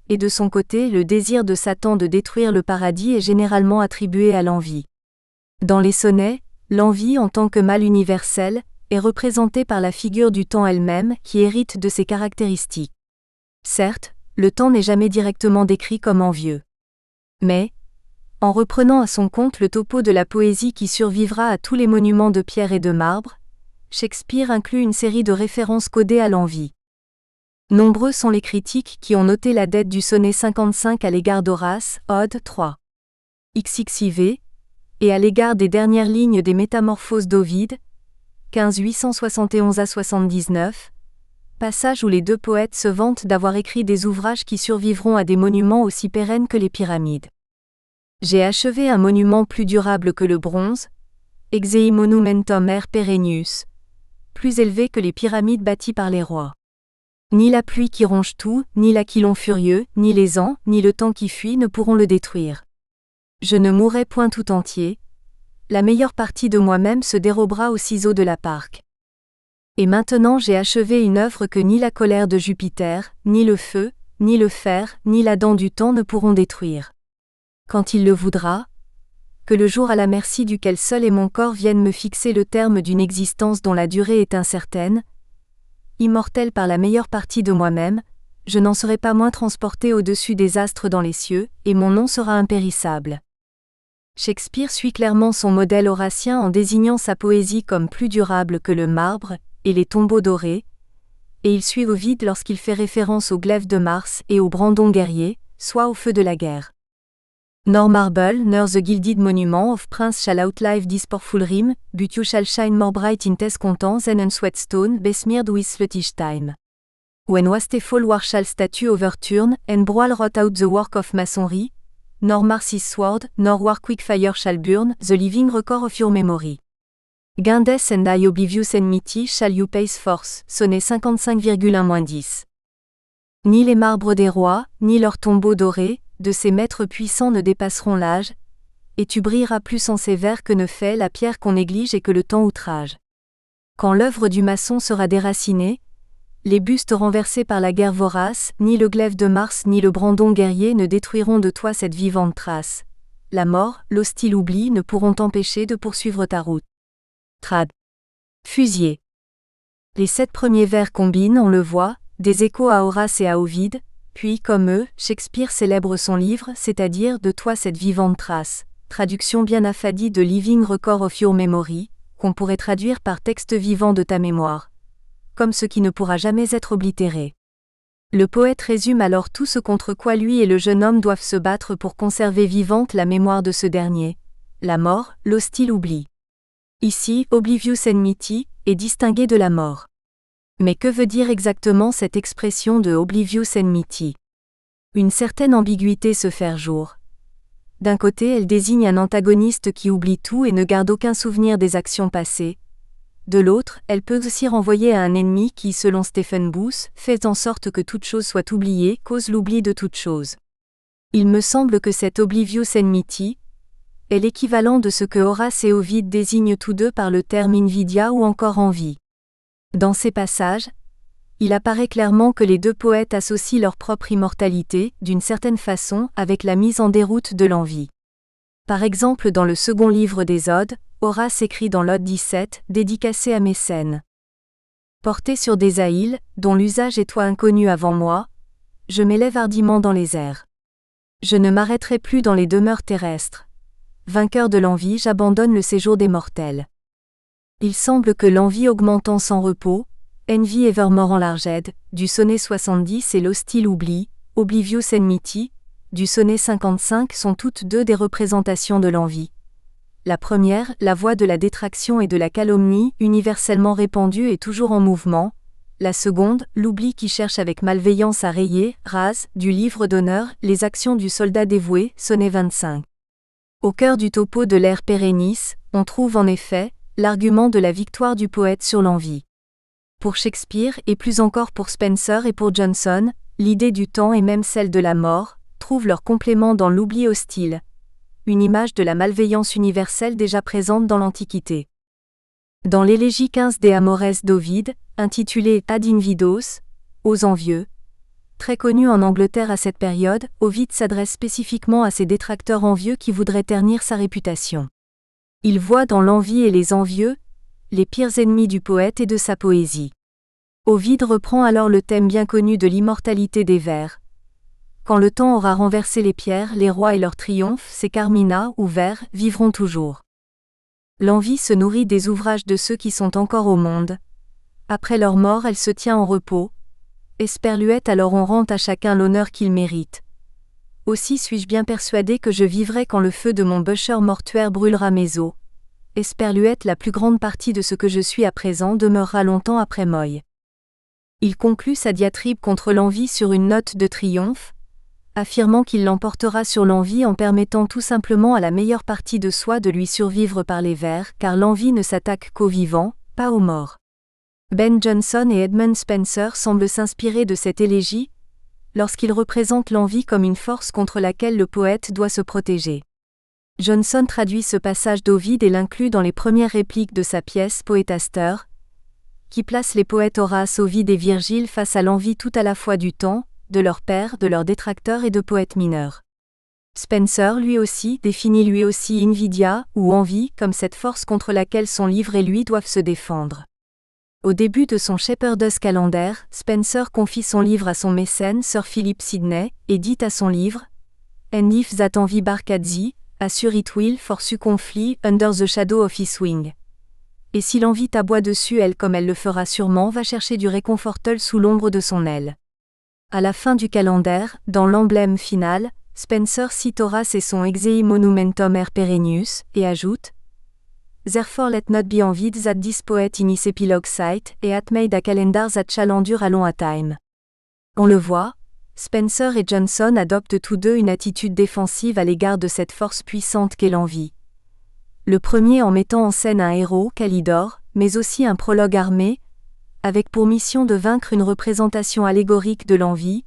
Et de son côté, le désir de Satan de détruire le paradis est généralement attribué à l'envie. Dans les sonnets, l'envie en tant que mal universel est représentée par la figure du temps elle-même qui hérite de ses caractéristiques. Certes, le temps n'est jamais directement décrit comme envieux. Mais, en reprenant à son compte le topo de la poésie qui survivra à tous les monuments de pierre et de marbre, Shakespeare inclut une série de références codées à l'envie. Nombreux sont les critiques qui ont noté la dette du sonnet 55 à l'égard d'Horace, Ode 3. XXIV, et à l'égard des dernières lignes des Métamorphoses d'Ovide, 15 871 à 79, passage où les deux poètes se vantent d'avoir écrit des ouvrages qui survivront à des monuments aussi pérennes que les pyramides. J'ai achevé un monument plus durable que le bronze, exei monumentum er perennius, plus élevé que les pyramides bâties par les rois. Ni la pluie qui ronge tout, ni l'aquilon furieux, ni les ans, ni le temps qui fuit ne pourront le détruire. Je ne mourrai point tout entier, la meilleure partie de moi-même se dérobera aux ciseaux de la parque. Et maintenant j'ai achevé une œuvre que ni la colère de Jupiter, ni le feu, ni le fer, ni la dent du temps ne pourront détruire. Quand il le voudra, que le jour à la merci duquel seul est mon corps vienne me fixer le terme d'une existence dont la durée est incertaine, immortel par la meilleure partie de moi-même, je n'en serai pas moins transporté au-dessus des astres dans les cieux, et mon nom sera impérissable. Shakespeare suit clairement son modèle horacien en désignant sa poésie comme plus durable que le marbre et les tombeaux dorés, et il suit Ovide lorsqu'il fait référence au glaive de Mars et au brandon guerrier, soit au feu de la guerre. Nor marble, nor the gilded monument of prince shall outlive this powerful rim, but you shall shine more bright in test content than unsweat stone besmeared with sluggish time. When wasteful war shall statue overturn, and brawl rot out the work of masonry, nor Marcy's sword, nor war quick fire shall burn, the living record of your memory. Guindes and I oblivious enmity shall you pace force, sonnet 55,1-10. Ni les marbres des rois, ni leurs tombeaux dorés, de ces maîtres puissants ne dépasseront l'âge, et tu brilleras plus en sévère que ne fait la pierre qu'on néglige et que le temps outrage. Quand l'œuvre du maçon sera déracinée, les bustes renversés par la guerre vorace, ni le glaive de Mars ni le brandon guerrier ne détruiront de toi cette vivante trace. La mort, l'hostile oubli ne pourront t'empêcher de poursuivre ta route. Trad. Fusier. Les 7 premiers vers combinent, on le voit, des échos à Horace et à Ovide, puis, comme eux, Shakespeare célèbre son livre, c'est-à-dire de toi cette vivante trace, traduction bien affadie de Living Record of Your Memory, qu'on pourrait traduire par texte vivant de ta mémoire, comme ce qui ne pourra jamais être oblitéré. Le poète résume alors tout ce contre quoi lui et le jeune homme doivent se battre pour conserver vivante la mémoire de ce dernier, la mort, l'hostile oubli. Ici, oblivious enmity est distingué de la mort. Mais que veut dire exactement cette expression de oblivious enmity ? Une certaine ambiguïté se fait jour. D'un côté, elle désigne un antagoniste qui oublie tout et ne garde aucun souvenir des actions passées. De l'autre, elle peut aussi renvoyer à un ennemi qui, selon Stephen Booth, fait en sorte que toute chose soit oubliée, cause l'oubli de toute chose. Il me semble que cette oblivious enmity est l'équivalent de ce que Horace et Ovide désignent tous deux par le terme invidia ou encore envie. Dans ces passages, il apparaît clairement que les deux poètes associent leur propre immortalité, d'une certaine façon, avec la mise en déroute de l'envie. Par exemple dans le second livre des Odes, Horace écrit dans l'Ode 17, dédicacé à Mécène. Porté sur des aïles, dont l'usage est toi inconnu avant moi, je m'élève hardiment dans les airs. Je ne m'arrêterai plus dans les demeures terrestres. Vainqueur de l'envie, j'abandonne le séjour des mortels. Il semble que l'envie augmentant sans repos, envy evermore en largède, du sonnet 70 et l'hostile oubli, oblivious enmity, du sonnet 55 sont toutes deux des représentations de l'envie. La première, la voix de la détraction et de la calomnie, universellement répandue et toujours en mouvement. La seconde, l'oubli qui cherche avec malveillance à rayer, rase, du livre d'honneur, les actions du soldat dévoué, sonnet 25. Au cœur du topo de l'ère Pérennis, on trouve en effet l'argument de la victoire du poète sur l'envie. Pour Shakespeare et plus encore pour Spencer et pour Johnson, l'idée du temps et même celle de la mort trouvent leur complément dans l'oubli hostile, une image de la malveillance universelle déjà présente dans l'Antiquité. Dans l'élégie 15 des Amores d'Ovide, intitulée Ad Invidos, aux envieux, très connu en Angleterre à cette période, Ovide s'adresse spécifiquement à ses détracteurs envieux qui voudraient ternir sa réputation. Il voit dans l'envie et les envieux les pires ennemis du poète et de sa poésie. Ovide reprend alors le thème bien connu de l'immortalité des vers. Quand le temps aura renversé les pierres, les rois et leurs triomphes, ces carmina ou vers vivront toujours. L'envie se nourrit des ouvrages de ceux qui sont encore au monde. Après leur mort, elle se tient en repos. Esperluette, alors on rend à chacun l'honneur qu'il mérite. Aussi suis-je bien persuadé que je vivrai quand le feu de mon bûcher mortuaire brûlera mes os. Esperluette, la plus grande partie de ce que je suis à présent demeurera longtemps après moi. Il conclut sa diatribe contre l'envie sur une note de triomphe, affirmant qu'il l'emportera sur l'envie en permettant tout simplement à la meilleure partie de soi de lui survivre par les vers, car l'envie ne s'attaque qu'aux vivants, pas aux morts. Ben Jonson et Edmund Spencer semblent s'inspirer de cette élégie, lorsqu'ils représentent l'envie comme une force contre laquelle le poète doit se protéger. Johnson traduit ce passage d'Ovide et l'inclut dans les premières répliques de sa pièce Poetaster, qui place les poètes Horace, Ovide et Virgile face à l'envie tout à la fois du temps, de leur père, de leurs détracteurs et de poètes mineurs. Spencer lui aussi définit lui aussi invidia, ou envie, comme cette force contre laquelle son livre et lui doivent se défendre. Au début de son Shepherd's Calendar, Spencer confie son livre à son mécène Sir Philip Sidney, et dit à son livre « And if that envy barkadzi, assure it will forsu conflit under the shadow of his wing. » Et si l'envie t'aboie dessus, elle comme elle le fera sûrement, va chercher du réconfortel sous l'ombre de son aile. À la fin du calendar, dans l'emblème final, Spencer cite Horace et son Exei monumentum er perennius, et ajoute Therefore let not be envied that this poet in his epilogue cite, et at made a calendar that shall endure a long a time. On le voit, Spencer et Johnson adoptent tous deux une attitude défensive à l'égard de cette force puissante qu'est l'envie. Le premier en mettant en scène un héros, Calidore, mais aussi un prologue armé, avec pour mission de vaincre une représentation allégorique de l'envie,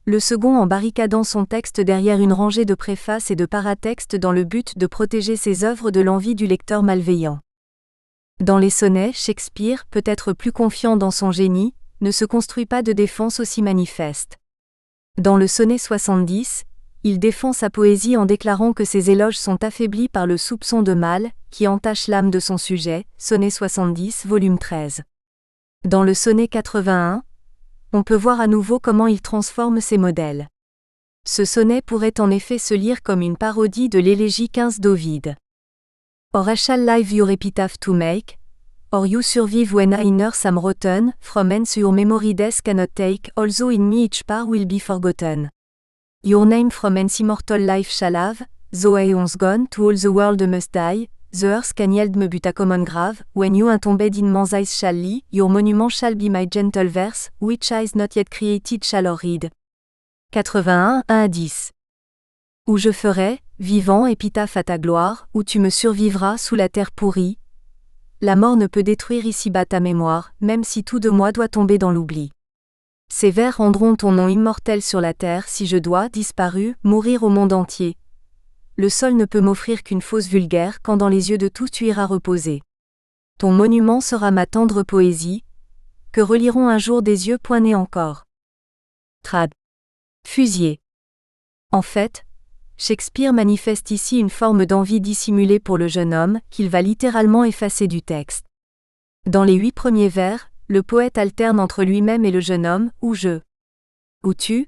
le second en barricadant son texte derrière une rangée de préfaces et de paratextes dans le but de protéger ses œuvres de l'envie du lecteur malveillant. Dans les sonnets, Shakespeare, peut-être plus confiant dans son génie, ne se construit pas de défense aussi manifeste. Dans le sonnet 70, il défend sa poésie en déclarant que ses éloges sont affaiblis par le soupçon de mal, qui entache l'âme de son sujet, sonnet 70, volume 13. Dans le sonnet 81, on peut voir à nouveau comment il transforme ses modèles. Ce sonnet pourrait en effet se lire comme une parodie de l'élégie 15 d'Ovide. Or I shall live your epitaph to make, or you survive when I nurse am rotten, from hence your memory death cannot take, although in me each part will be forgotten. Your name from hence immortal life shall have, though I once gone to all the world must die, the earth can yield me but a common grave, when you untombed in man's eyes shall lie, your monument shall be my gentle verse, which eyes not yet created shall read. 81, 1-10. Où je ferai, vivant, épitaphe à ta gloire, où tu me survivras sous la terre pourrie. La mort ne peut détruire ici-bas ta mémoire, même si tout de moi doit tomber dans l'oubli. Ces vers rendront ton nom immortel sur la terre si je dois, disparu, mourir au monde entier. Le sol ne peut m'offrir qu'une fosse vulgaire quand dans les yeux de tous tu iras reposer. Ton monument sera ma tendre poésie, que reliront un jour des yeux point nés encore. Trad. Fusier. En fait, Shakespeare manifeste ici une forme d'envie dissimulée pour le jeune homme, qu'il va littéralement effacer du texte. Dans les 8 premiers vers, le poète alterne entre lui-même et le jeune homme, ou je, ou tu,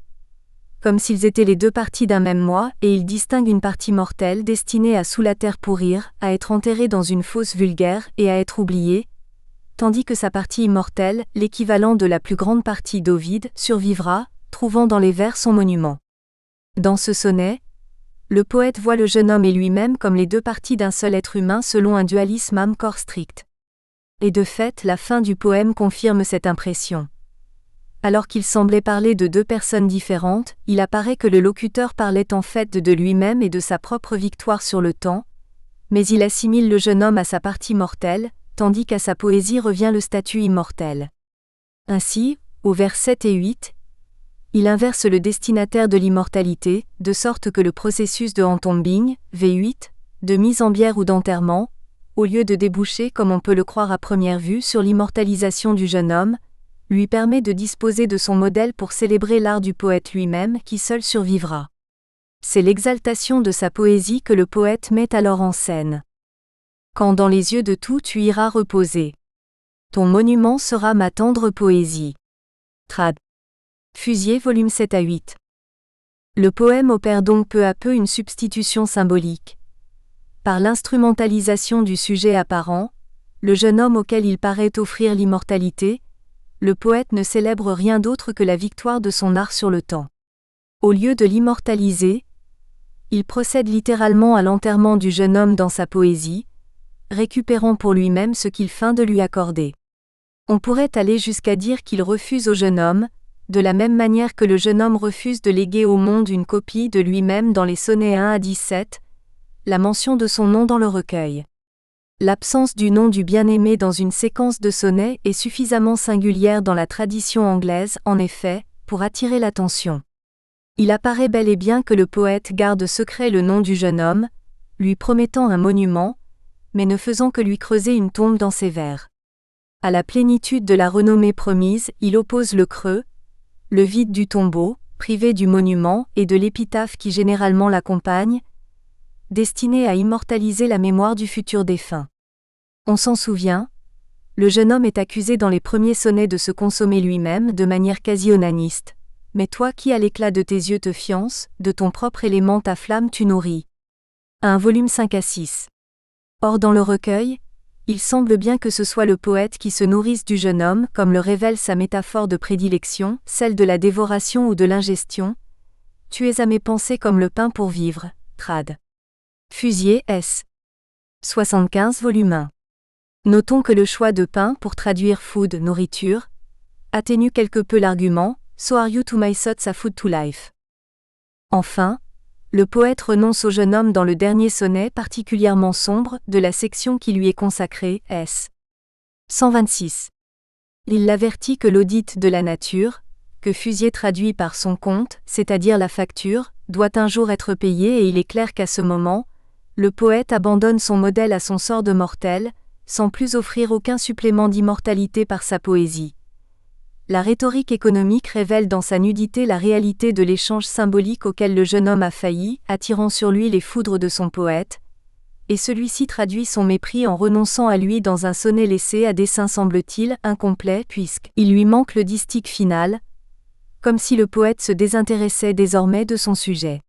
comme s'ils étaient les deux parties d'un même moi, et il distingue une partie mortelle destinée à sous la terre pourrir, à être enterrée dans une fosse vulgaire et à être oubliée, tandis que sa partie immortelle, l'équivalent de la plus grande partie d'Ovide, survivra, trouvant dans les vers son monument. Dans ce sonnet, le poète voit le jeune homme et lui-même comme les deux parties d'un seul être humain selon un dualisme âme-corps strict. Et de fait, la fin du poème confirme cette impression. Alors qu'il semblait parler de deux personnes différentes, il apparaît que le locuteur parlait en fait de lui-même et de sa propre victoire sur le temps, mais il assimile le jeune homme à sa partie mortelle, tandis qu'à sa poésie revient le statut immortel. Ainsi, au vers 7 et 8, il inverse le destinataire de l'immortalité, de sorte que le processus de entombing, V8, de mise en bière ou d'enterrement, au lieu de déboucher comme on peut le croire à première vue sur l'immortalisation du jeune homme, lui permet de disposer de son modèle pour célébrer l'art du poète lui-même qui seul survivra. C'est l'exaltation de sa poésie que le poète met alors en scène. Quand dans les yeux de tout tu iras reposer. Ton monument sera ma tendre poésie. Trad. Fusier volume 7 à 8. Le poème opère donc peu à peu une substitution symbolique. Par l'instrumentalisation du sujet apparent, le jeune homme auquel il paraît offrir l'immortalité, le poète ne célèbre rien d'autre que la victoire de son art sur le temps. Au lieu de l'immortaliser, il procède littéralement à l'enterrement du jeune homme dans sa poésie, récupérant pour lui-même ce qu'il feint de lui accorder. On pourrait aller jusqu'à dire qu'il refuse au jeune homme, de la même manière que le jeune homme refuse de léguer au monde une copie de lui-même dans les sonnets 1 à 17, la mention de son nom dans le recueil. L'absence du nom du bien-aimé dans une séquence de sonnets est suffisamment singulière dans la tradition anglaise, en effet, pour attirer l'attention. Il apparaît bel et bien que le poète garde secret le nom du jeune homme, lui promettant un monument, mais ne faisant que lui creuser une tombe dans ses vers. À la plénitude de la renommée promise, il oppose le creux, le vide du tombeau, privé du monument et de l'épitaphe qui généralement l'accompagne, destiné à immortaliser la mémoire du futur défunt. On s'en souvient, le jeune homme est accusé dans les premiers sonnets de se consommer lui-même de manière quasi onaniste. Mais toi qui à l'éclat de tes yeux te fiances, de ton propre élément ta flamme tu nourris. 1 volume 5 à 6. Or dans le recueil, il semble bien que ce soit le poète qui se nourrisse du jeune homme comme le révèle sa métaphore de prédilection, celle de la dévoration ou de l'ingestion. Tu es à mes pensées comme le pain pour vivre, trad. Fusier S. 75 volume 1. Notons que le choix de pain pour traduire food, nourriture, atténue quelque peu l'argument, so are you to my thoughts a food to life. Enfin, le poète renonce au jeune homme dans le dernier sonnet particulièrement sombre de la section qui lui est consacrée, S. 126. Il l'avertit que l'audit de la nature, que Fusier traduit par son compte, c'est-à-dire la facture, doit un jour être payé et il est clair qu'à ce moment, le poète abandonne son modèle à son sort de mortel, sans plus offrir aucun supplément d'immortalité par sa poésie. La rhétorique économique révèle dans sa nudité la réalité de l'échange symbolique auquel le jeune homme a failli, attirant sur lui les foudres de son poète, et celui-ci traduit son mépris en renonçant à lui dans un sonnet laissé à dessein semble-t-il incomplet puisqu'il lui manque le distique final, comme si le poète se désintéressait désormais de son sujet.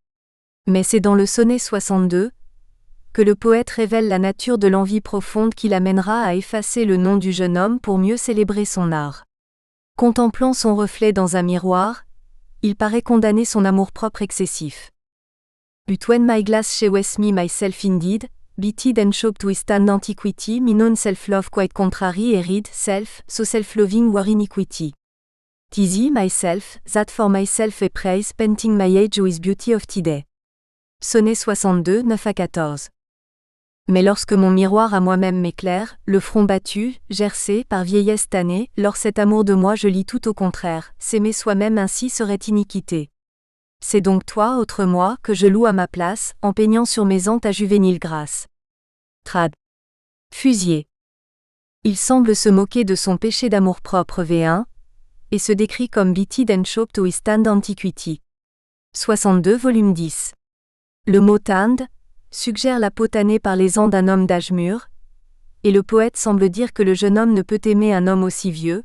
Mais c'est dans le sonnet 62 que le poète révèle la nature de l'envie profonde qui l'amènera à effacer le nom du jeune homme pour mieux célébrer son art. Contemplant son reflet dans un miroir, il paraît condamner son amour-propre excessif. But when my glass sheweth me myself indeed, bitted and choked with stand antiquity, my own self-love quite contrary et read self, so self-loving war iniquity. Tis myself, that for myself a praise, painting my age with beauty of today. Sonnet 62, 9 à 14. Mais lorsque mon miroir à moi-même m'éclaire, le front battu, gercé par vieillesse tannée, lors cet amour de moi je lis tout au contraire, s'aimer soi-même ainsi serait iniquité. C'est donc toi, autre moi, que je loue à ma place, en peignant sur mes ans ta juvénile grâce. Trad. Fusier. Il semble se moquer de son péché d'amour-propre V1, et se décrit comme bitted and choked with stand antiquity. 62 volume 10. Le mot tanned suggère la peau tannée par les ans d'un homme d'âge mûr, et le poète semble dire que le jeune homme ne peut aimer un homme aussi vieux,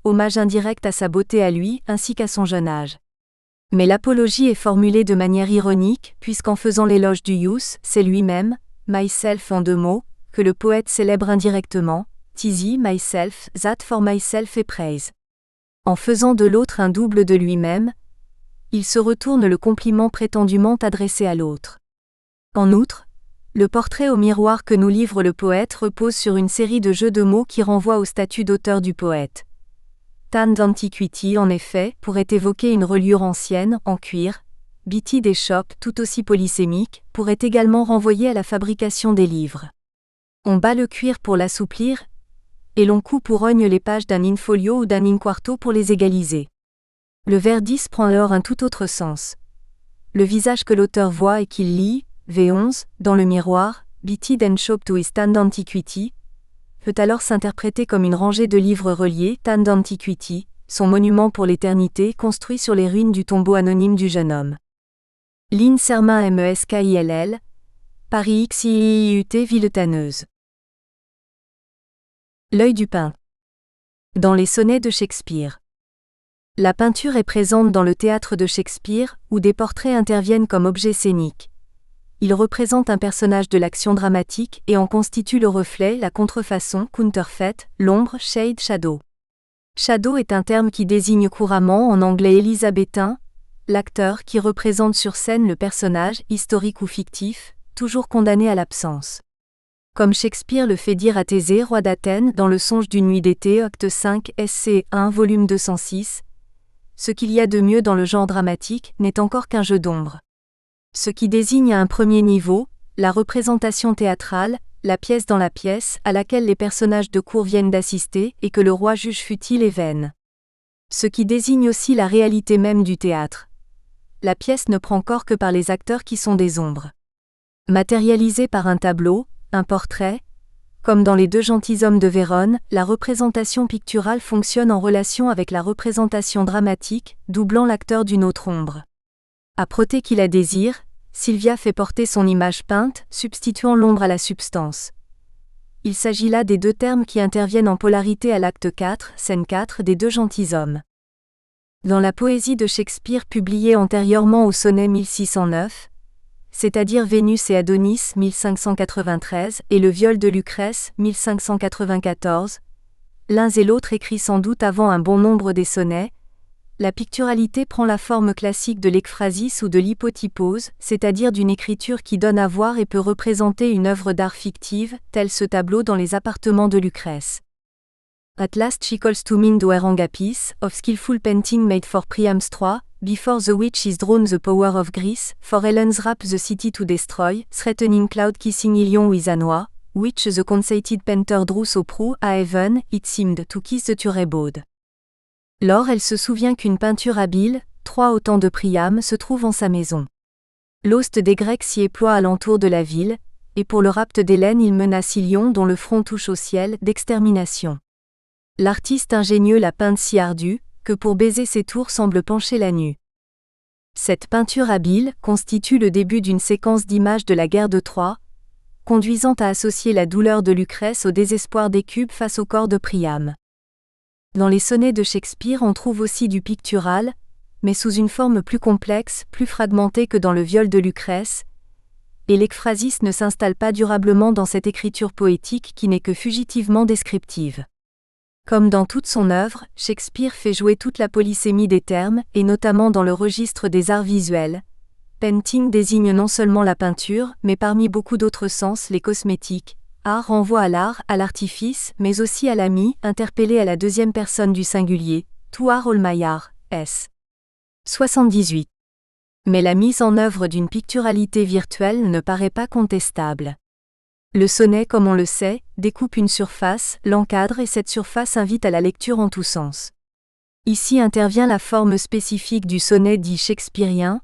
hommage indirect à sa beauté à lui ainsi qu'à son jeune âge. Mais l'apologie est formulée de manière ironique, puisqu'en faisant l'éloge du youth, c'est lui-même, myself en deux mots, que le poète célèbre indirectement, tis myself, that for myself et praise. En faisant de l'autre un double de lui-même, il se retourne le compliment prétendument adressé à l'autre. En outre, le portrait au miroir que nous livre le poète repose sur une série de jeux de mots qui renvoient au statut d'auteur du poète. Tanned antiquity, en effet, pourrait évoquer une reliure ancienne, en cuir. Bitted et choked, tout aussi polysémique, pourrait également renvoyer à la fabrication des livres. On bat le cuir pour l'assouplir, et l'on coupe ou rogne les pages d'un in-folio ou d'un in-quarto pour les égaliser. Le vers 10 prend alors un tout autre sens. Le visage que l'auteur voit et qu'il lit, V11, dans le miroir, Bitted and Shop to his Stand Antiquity, peut alors s'interpréter comme une rangée de livres reliés, Stand Antiquity, son monument pour l'éternité construit sur les ruines du tombeau anonyme du jeune homme. Lynn Sermin Meskill, Paris XIIUT Villetaneuse. L'œil du peintre. Dans les sonnets de Shakespeare. La peinture est présente dans le théâtre de Shakespeare, où des portraits interviennent comme objets scéniques. Ils représentent un personnage de l'action dramatique et en constituent le reflet, la contrefaçon, counterfeit, l'ombre, shade, shadow. Shadow est un terme qui désigne couramment en anglais élisabétain l'acteur qui représente sur scène le personnage, historique ou fictif, toujours condamné à l'absence. Comme Shakespeare le fait dire à Thésée, roi d'Athènes, dans Le Songe d'une nuit d'été, acte 5, SC 1, volume 206, ce qu'il y a de mieux dans le genre dramatique n'est encore qu'un jeu d'ombre. Ce qui désigne à un premier niveau, la représentation théâtrale, la pièce dans la pièce, à laquelle les personnages de cour viennent d'assister et que le roi juge futile et vaine. Ce qui désigne aussi la réalité même du théâtre. La pièce ne prend corps que par les acteurs qui sont des ombres. Matérialisée par un tableau, un portrait, comme dans Les Deux gentilshommes de Vérone, la représentation picturale fonctionne en relation avec la représentation dramatique, doublant l'acteur d'une autre ombre. À Protée qui la désire, Sylvia fait porter son image peinte, substituant l'ombre à la substance. Il s'agit là des deux termes qui interviennent en polarité à l'acte 4, scène 4 des Deux gentilshommes. Dans la poésie de Shakespeare publiée antérieurement au sonnet 1609, c'est-à-dire Vénus et Adonis 1593 et le viol de Lucrèce 1594, l'un et l'autre écrits sans doute avant un bon nombre des sonnets, la picturalité prend la forme classique de l'ekphrasis ou de l'hypotypose, c'est-à-dire d'une écriture qui donne à voir et peut représenter une œuvre d'art fictive, tel ce tableau dans les appartements de Lucrèce. At last she calls to mind Oerangapis, of skillful painting made for Priam's Troy, before the witch is drawn the power of Greece, for Helen's rap the city to destroy, threatening cloud kissing Ilion with Anoa, which the conceited painter drew so prou à heaven, it seemed to kiss the Turebode. Lors elle se souvient qu'une peinture habile, Troie au temps de Priam, se trouve en sa maison. L'host des Grecs s'y éploie alentour de la ville, et pour le rapt d'Hélène il menace Ilion dont le front touche au ciel, d'extermination. L'artiste ingénieux l'a peinte si ardue, que pour baiser ses tours semble pencher la nue. Cette peinture habile constitue le début d'une séquence d'images de la guerre de Troie, conduisant à associer la douleur de Lucrèce au désespoir d'Hécube face au corps de Priam. Dans les sonnets de Shakespeare on trouve aussi du pictural, mais sous une forme plus complexe, plus fragmentée que dans le viol de Lucrèce, et l'ekphrasis ne s'installe pas durablement dans cette écriture poétique qui n'est que fugitivement descriptive. Comme dans toute son œuvre, Shakespeare fait jouer toute la polysémie des termes, et notamment dans le registre des arts visuels. Painting désigne non seulement la peinture, mais parmi beaucoup d'autres sens les cosmétiques. Art renvoie à l'art, à l'artifice, mais aussi à l'ami, interpellé à la deuxième personne du singulier, Tuar Olmayar, s. 78. Mais la mise en œuvre d'une picturalité virtuelle ne paraît pas contestable. Le sonnet, comme on le sait, découpe une surface, l'encadre et cette surface invite à la lecture en tous sens. Ici intervient la forme spécifique du sonnet dit shakespearien,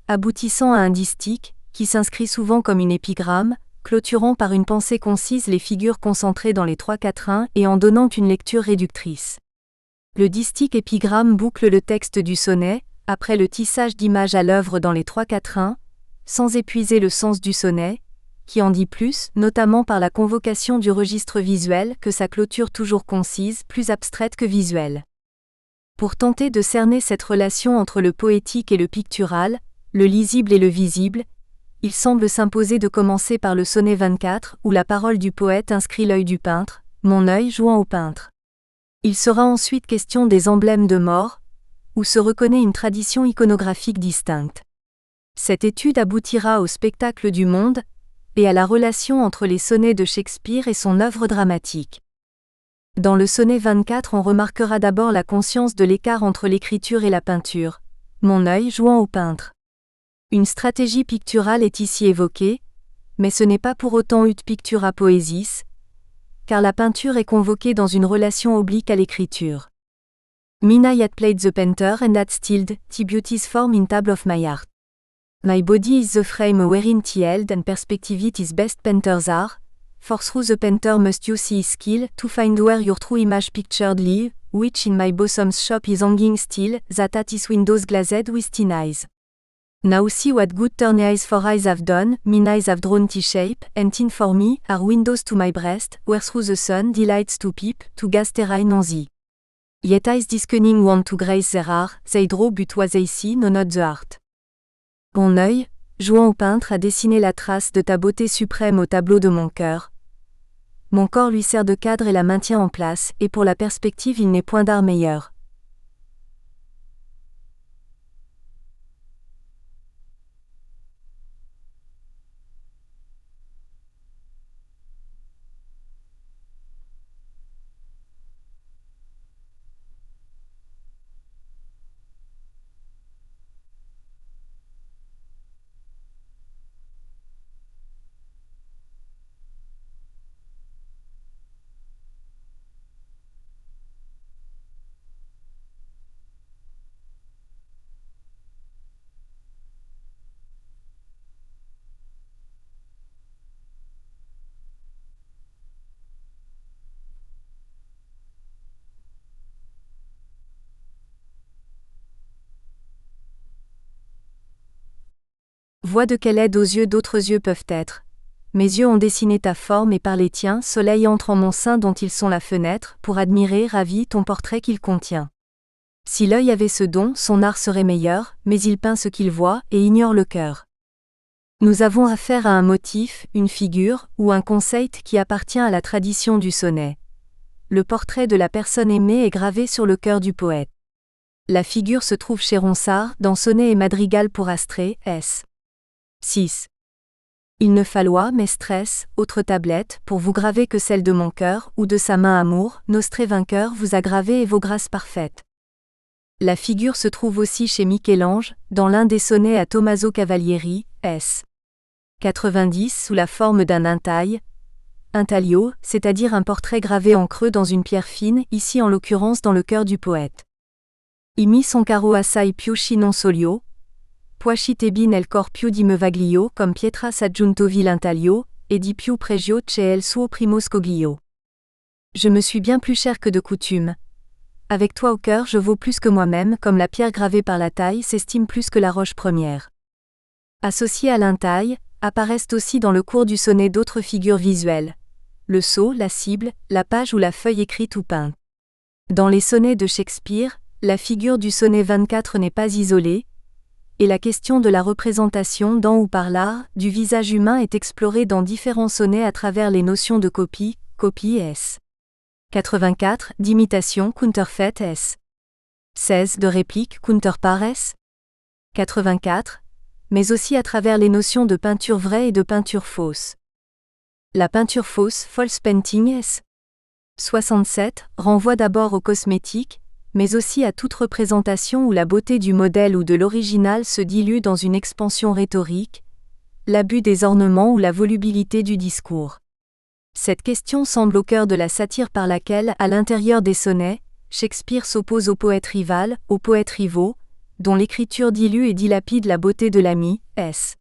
aboutissant à un distique, qui s'inscrit souvent comme une épigramme, clôturant par une pensée concise les figures concentrées dans les trois quatrains et en donnant une lecture réductrice. Le distique épigramme boucle le texte du sonnet, après le tissage d'images à l'œuvre dans les trois quatrains, sans épuiser le sens du sonnet, qui en dit plus, notamment par la convocation du registre visuel que sa clôture toujours concise, plus abstraite que visuelle. Pour tenter de cerner cette relation entre le poétique et le pictural, le lisible et le visible, il semble s'imposer de commencer par le sonnet 24, où la parole du poète inscrit l'œil du peintre, mon œil jouant au peintre. Il sera ensuite question des emblèmes de mort, où se reconnaît une tradition iconographique distincte. Cette étude aboutira au spectacle du monde, et à la relation entre les sonnets de Shakespeare et son œuvre dramatique. Dans le sonnet 24 on remarquera d'abord la conscience de l'écart entre l'écriture et la peinture, mon œil jouant au peintre. Une stratégie picturale est ici évoquée, mais ce n'est pas pour autant ut pictura poesis, car la peinture est convoquée dans une relation oblique à l'écriture. Mina yet played the painter and had stilled, the beauty's form in table of my art. My body is the frame wherein the held and perspective it is best painters are, for through the painter must use his skill to find where your true image pictured live, which in my bosom's shop is hanging still, that at his windows glazed with tin eyes. Now see what good turn eyes for eyes have done, mine eyes have drawn the shape, and tin for me, are windows to my breast, where through the sun delights to peep, to gas terrain on thee. Yet eyes this cunning want to grace their are, they draw but what they see, no not the art. Mon œil, jouant au peintre a dessiné la trace de ta beauté suprême au tableau de mon cœur. Mon corps lui sert de cadre et la maintient en place, et pour la perspective il n'est point d'art meilleur. Vois de quelle aide aux yeux d'autres yeux peuvent être. Mes yeux ont dessiné ta forme et par les tiens, soleil entre en mon sein dont ils sont la fenêtre, pour admirer, ravi, ton portrait qu'il contient. Si l'œil avait ce don, son art serait meilleur, mais il peint ce qu'il voit, et ignore le cœur. Nous avons affaire à un motif, une figure, ou un concept qui appartient à la tradition du sonnet. Le portrait de la personne aimée est gravé sur le cœur du poète. La figure se trouve chez Ronsard, dans Sonnet et Madrigal pour Astrée, S. 6. Il ne falloit, mais stress, autre tablette, pour vous graver que celle de mon cœur, ou de sa main amour, Nostré vainqueur vous a gravé et vos grâces parfaites. La figure se trouve aussi chez Michel-Ange, dans l'un des sonnets à Tommaso Cavalieri, S. 90, sous la forme d'un intaglio, c'est-à-dire un portrait gravé en creux dans une pierre fine, ici en l'occurrence dans le cœur du poète. Imi son caro assai più non solio, Puascite bin el cor più di mevaglio comme pietra s'aggiuntovi l'intaglio, et di più pregio che el suo primo scoglio. Je me suis bien plus cher que de coutume. Avec toi au cœur je vaux plus que moi-même, comme la pierre gravée par la taille s'estime plus que la roche première. Associées à l'intaille, apparaissent aussi dans le cours du sonnet d'autres figures visuelles. Le sceau, la cible, la page ou la feuille écrite ou peinte. Dans les sonnets de Shakespeare, la figure du sonnet 24 n'est pas isolée, et la question de la représentation dans ou par l'art du visage humain est explorée dans différents sonnets à travers les notions de copie S. 84, d'imitation counterfeit S. 16, de réplique counterpart S. 84, mais aussi à travers les notions de peinture vraie et de peinture fausse. La peinture fausse, false painting S. 67, renvoie d'abord aux cosmétiques, mais aussi à toute représentation où la beauté du modèle ou de l'original se dilue dans une expansion rhétorique, l'abus des ornements ou la volubilité du discours. Cette question semble au cœur de la satire par laquelle, à l'intérieur des sonnets, Shakespeare s'oppose aux poètes rivaux, dont l'écriture dilue et dilapide la beauté de l'ami, S.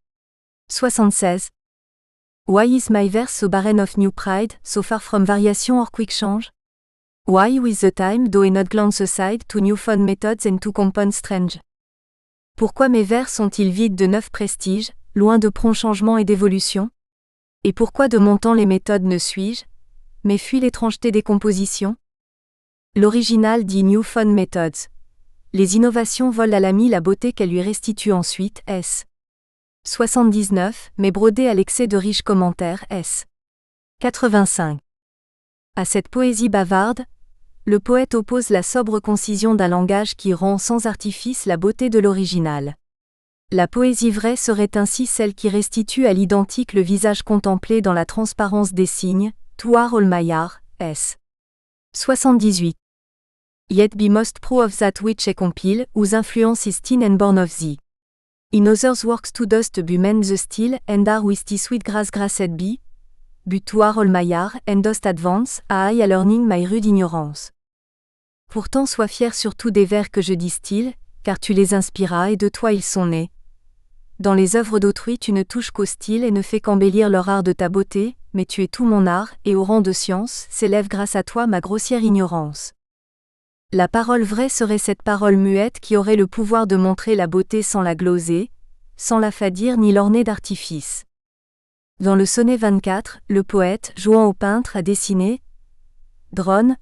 76. Why is my verse so barren of new pride, so far from variation or quick change? Why with the time do I not glance aside to new found methods and to compound strange? Pourquoi mes vers sont-ils vides de neuf prestiges, loin de prompts changements et d'évolution? Et pourquoi de mon temps les méthodes ne suis-je, mais fuis l'étrangeté des compositions? L'original dit new found methods. Les innovations volent à l'ami la beauté qu'elle lui restitue ensuite, S. 79, mais brodé à l'excès de riches commentaires, S. 85. À cette poésie bavarde, le poète oppose la sobre concision d'un langage qui rend sans artifice la beauté de l'original. La poésie vraie serait ainsi celle qui restitue à l'identique le visage contemplé dans la transparence des signes, Tuar Olmayar, S. 78. Yet be most pro of that which est compile, whose influence is thin and born of thee. In others works to dust be men the still, and are with the sweet grass grassed be, but to all my art and dost advance, I learning my rude ignorance. Pourtant sois fier surtout des vers que je distille, car tu les inspiras et de toi ils sont nés. Dans les œuvres d'autrui tu ne touches qu'au style et ne fais qu'embellir leur art de ta beauté, mais tu es tout mon art, et au rang de science, s'élève grâce à toi ma grossière ignorance. La parole vraie serait cette parole muette qui aurait le pouvoir de montrer la beauté sans la gloser, sans la fadir ni l'orner d'artifice. Dans le sonnet 24, le poète, jouant au peintre, a dessiné, drone,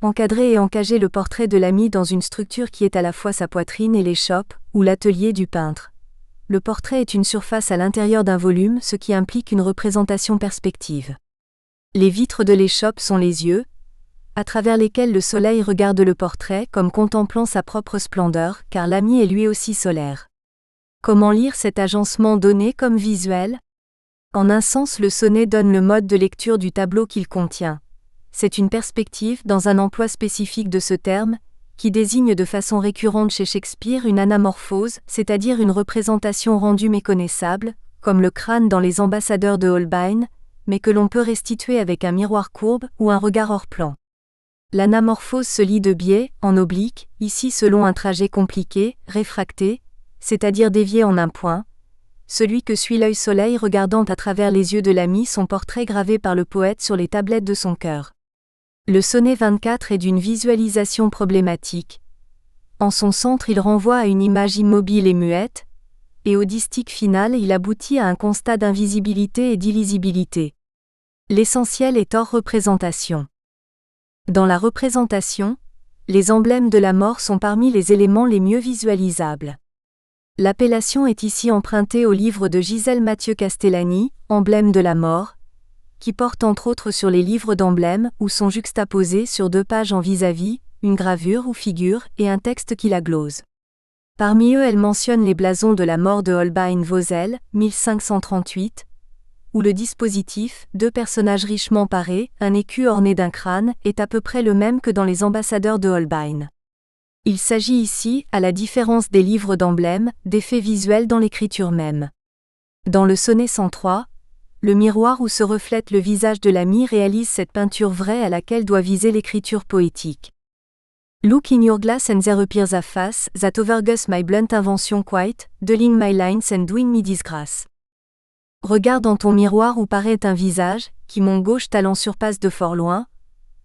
encadré et encagé le portrait de l'ami dans une structure qui est à la fois sa poitrine et l'échoppe, ou l'atelier du peintre. Le portrait est une surface à l'intérieur d'un volume, ce qui implique une représentation perspective. Les vitres de l'échoppe sont les yeux, à travers lesquels le soleil regarde le portrait comme contemplant sa propre splendeur, car l'ami est lui aussi solaire. Comment lire cet agencement donné comme visuel ? En un sens, le sonnet donne le mode de lecture du tableau qu'il contient. C'est une perspective dans un emploi spécifique de ce terme, qui désigne de façon récurrente chez Shakespeare une anamorphose, c'est-à-dire une représentation rendue méconnaissable, comme le crâne dans Les Ambassadeurs de Holbein, mais que l'on peut restituer avec un miroir courbe ou un regard hors plan. L'anamorphose se lit de biais, en oblique, ici selon un trajet compliqué, réfracté, c'est-à-dire dévié en un point, celui que suit l'œil soleil regardant à travers les yeux de l'ami son portrait gravé par le poète sur les tablettes de son cœur. Le sonnet 24 est d'une visualisation problématique. En son centre il renvoie à une image immobile et muette, et au distique final il aboutit à un constat d'invisibilité et d'illisibilité. L'essentiel est hors représentation. Dans la représentation, les emblèmes de la mort sont parmi les éléments les mieux visualisables. L'appellation est ici empruntée au livre de Gisèle Mathieu Castellani, Emblèmes de la mort, qui porte entre autres sur les livres d'emblèmes où sont juxtaposés sur 2 pages en vis-à-vis, une gravure ou figure et un texte qui la glose. Parmi eux elle mentionne les blasons de la mort de Holbein-Vosel, 1538, où le dispositif, 2 personnages richement parés, un écu orné d'un crâne, est à peu près le même que dans Les Ambassadeurs de Holbein. Il s'agit ici, à la différence des livres d'emblèmes, d'effets visuels dans l'écriture même. Dans le sonnet 103, le miroir où se reflète le visage de l'ami réalise cette peinture vraie à laquelle doit viser l'écriture poétique. Look in your glass and there appears a face that overgus my blunt invention quite, dulling my lines and doing me disgrace. Regarde dans ton miroir où paraît un visage, qui mon gauche talent surpasse de fort loin,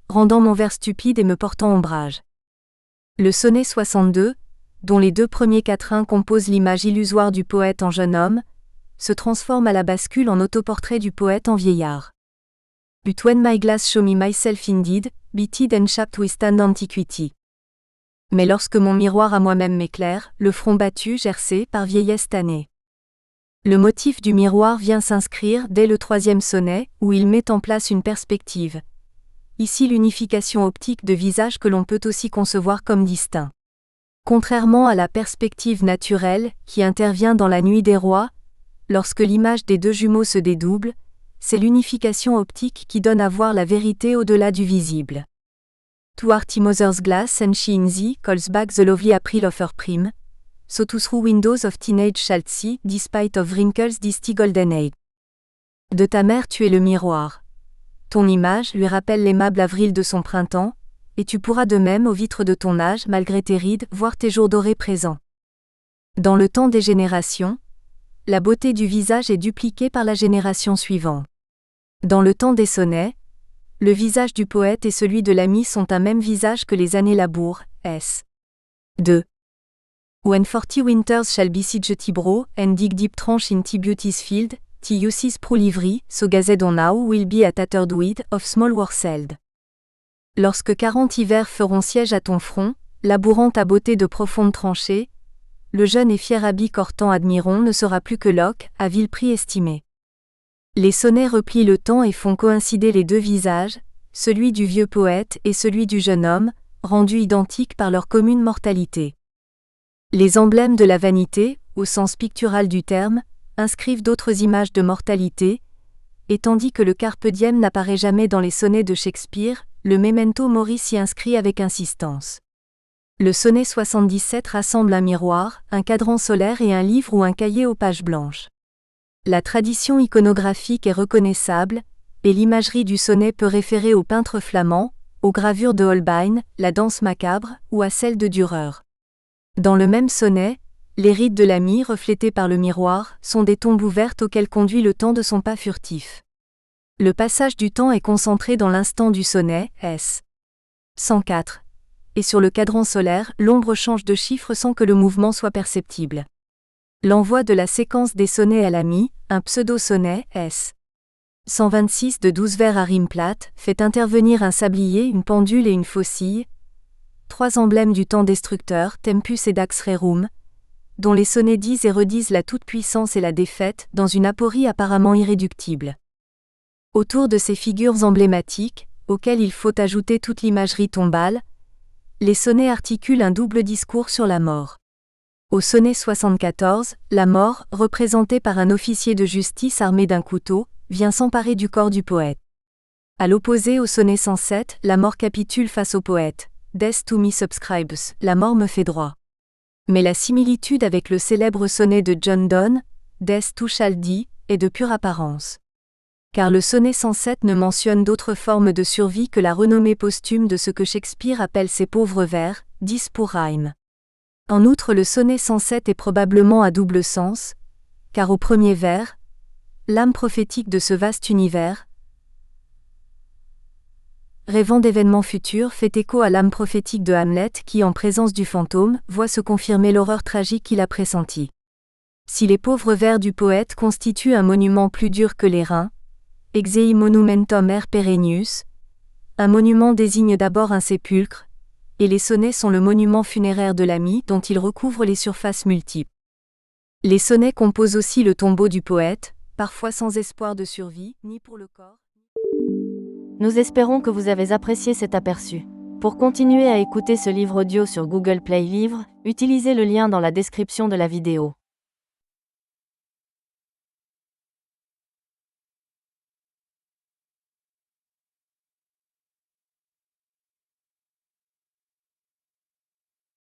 rendant mon vers stupide et me portant ombrage. Le sonnet 62, dont les 2 premiers quatrains composent l'image illusoire du poète en jeune homme, se transforme à la bascule en autoportrait du poète en vieillard. But when my glass show me myself indeed, beaten and chapped with stand antiquity. Mais lorsque mon miroir à moi-même m'éclaire, le front battu, gercé par vieillesse tannée. Le motif du miroir vient s'inscrire dès le 3e sonnet, où il met en place une perspective. Ici l'unification optique de visages que l'on peut aussi concevoir comme distincts. Contrairement à la perspective naturelle, qui intervient dans La Nuit des Rois, lorsque l'image des 2 jumeaux se dédouble, c'est l'unification optique qui donne à voir la vérité au-delà du visible. To art mother's glass and she in thee calls back the lovely April of her prime, so to through windows of teenage shalt see, despite of wrinkles dusty golden age. De ta mère tu es le miroir. Ton image lui rappelle l'aimable avril de son printemps, et tu pourras de même aux vitres de ton âge, malgré tes rides, voir tes jours dorés présents. Dans le temps des générations, la beauté du visage est dupliquée par la génération suivante. Dans le temps des sonnets, le visage du poète et celui de l'ami sont un même visage que les années labourent, s. 2. When 40 winters shall besiege Tibro, and dig deep trench in Beauty's field, uses pro livry, so gazed on now will be a tattered weed of small worseld. Lorsque 40 hivers feront siège à ton front, labourant ta beauté de profondes tranchées, le jeune et fier habit qu'Hortan admirons ne sera plus que l'oc, à vil prix estimé. Les sonnets replient le temps et font coïncider les 2 visages, celui du vieux poète et celui du jeune homme, rendus identiques par leur commune mortalité. Les emblèmes de la vanité, au sens pictural du terme, inscrivent d'autres images de mortalité, et tandis que le carpe diem n'apparaît jamais dans les sonnets de Shakespeare, le memento mori s'y inscrit avec insistance. Le sonnet 77 rassemble un miroir, un cadran solaire et un livre ou un cahier aux pages blanches. La tradition iconographique est reconnaissable, et l'imagerie du sonnet peut référer aux peintres flamands, aux gravures de Holbein, la danse macabre, ou à celle de Dürer. Dans le même sonnet, les rides de l'ami reflétées par le miroir sont des tombes ouvertes auxquelles conduit le temps de son pas furtif. Le passage du temps est concentré dans l'instant du sonnet, S. 104. Et sur le cadran solaire, l'ombre change de chiffre sans que le mouvement soit perceptible. L'envoi de la séquence des sonnets à l'ami, un pseudo-sonnet, S. 126 de 12 vers à rime plate, fait intervenir un sablier, une pendule et une faucille, trois emblèmes du temps destructeur, Tempus et Dax Rerum, dont les sonnets disent et redisent la toute-puissance et la défaite, dans une aporie apparemment irréductible. Autour de ces figures emblématiques, auxquelles il faut ajouter toute l'imagerie tombale, les sonnets articulent un double discours sur la mort. Au sonnet 74, la mort, représentée par un officier de justice armé d'un couteau, vient s'emparer du corps du poète. À l'opposé au sonnet 107, la mort capitule face au poète. Death to me subscribes, la mort me fait droit. Mais la similitude avec le célèbre sonnet de John Donne, Death to shall die, est de pure apparence. Car le sonnet 107 ne mentionne d'autre forme de survie que la renommée posthume de ce que Shakespeare appelle ses pauvres vers, 10 pour rhyme. En outre, le sonnet 107 est probablement à double sens, car au premier vers, l'âme prophétique de ce vaste univers, rêvant d'événements futurs, fait écho à l'âme prophétique de Hamlet qui, en présence du fantôme, voit se confirmer l'horreur tragique qu'il a pressentie. Si les pauvres vers du poète constituent un monument plus dur que les reins, Exei monumentum er perennius, un monument désigne d'abord un sépulcre, et les sonnets sont le monument funéraire de l'ami dont il recouvre les surfaces multiples. Les sonnets composent aussi le tombeau du poète, parfois sans espoir de survie, ni pour le corps. Nous espérons que vous avez apprécié cet aperçu. Pour continuer à écouter ce livre audio sur Google Play Livres, utilisez le lien dans la description de la vidéo.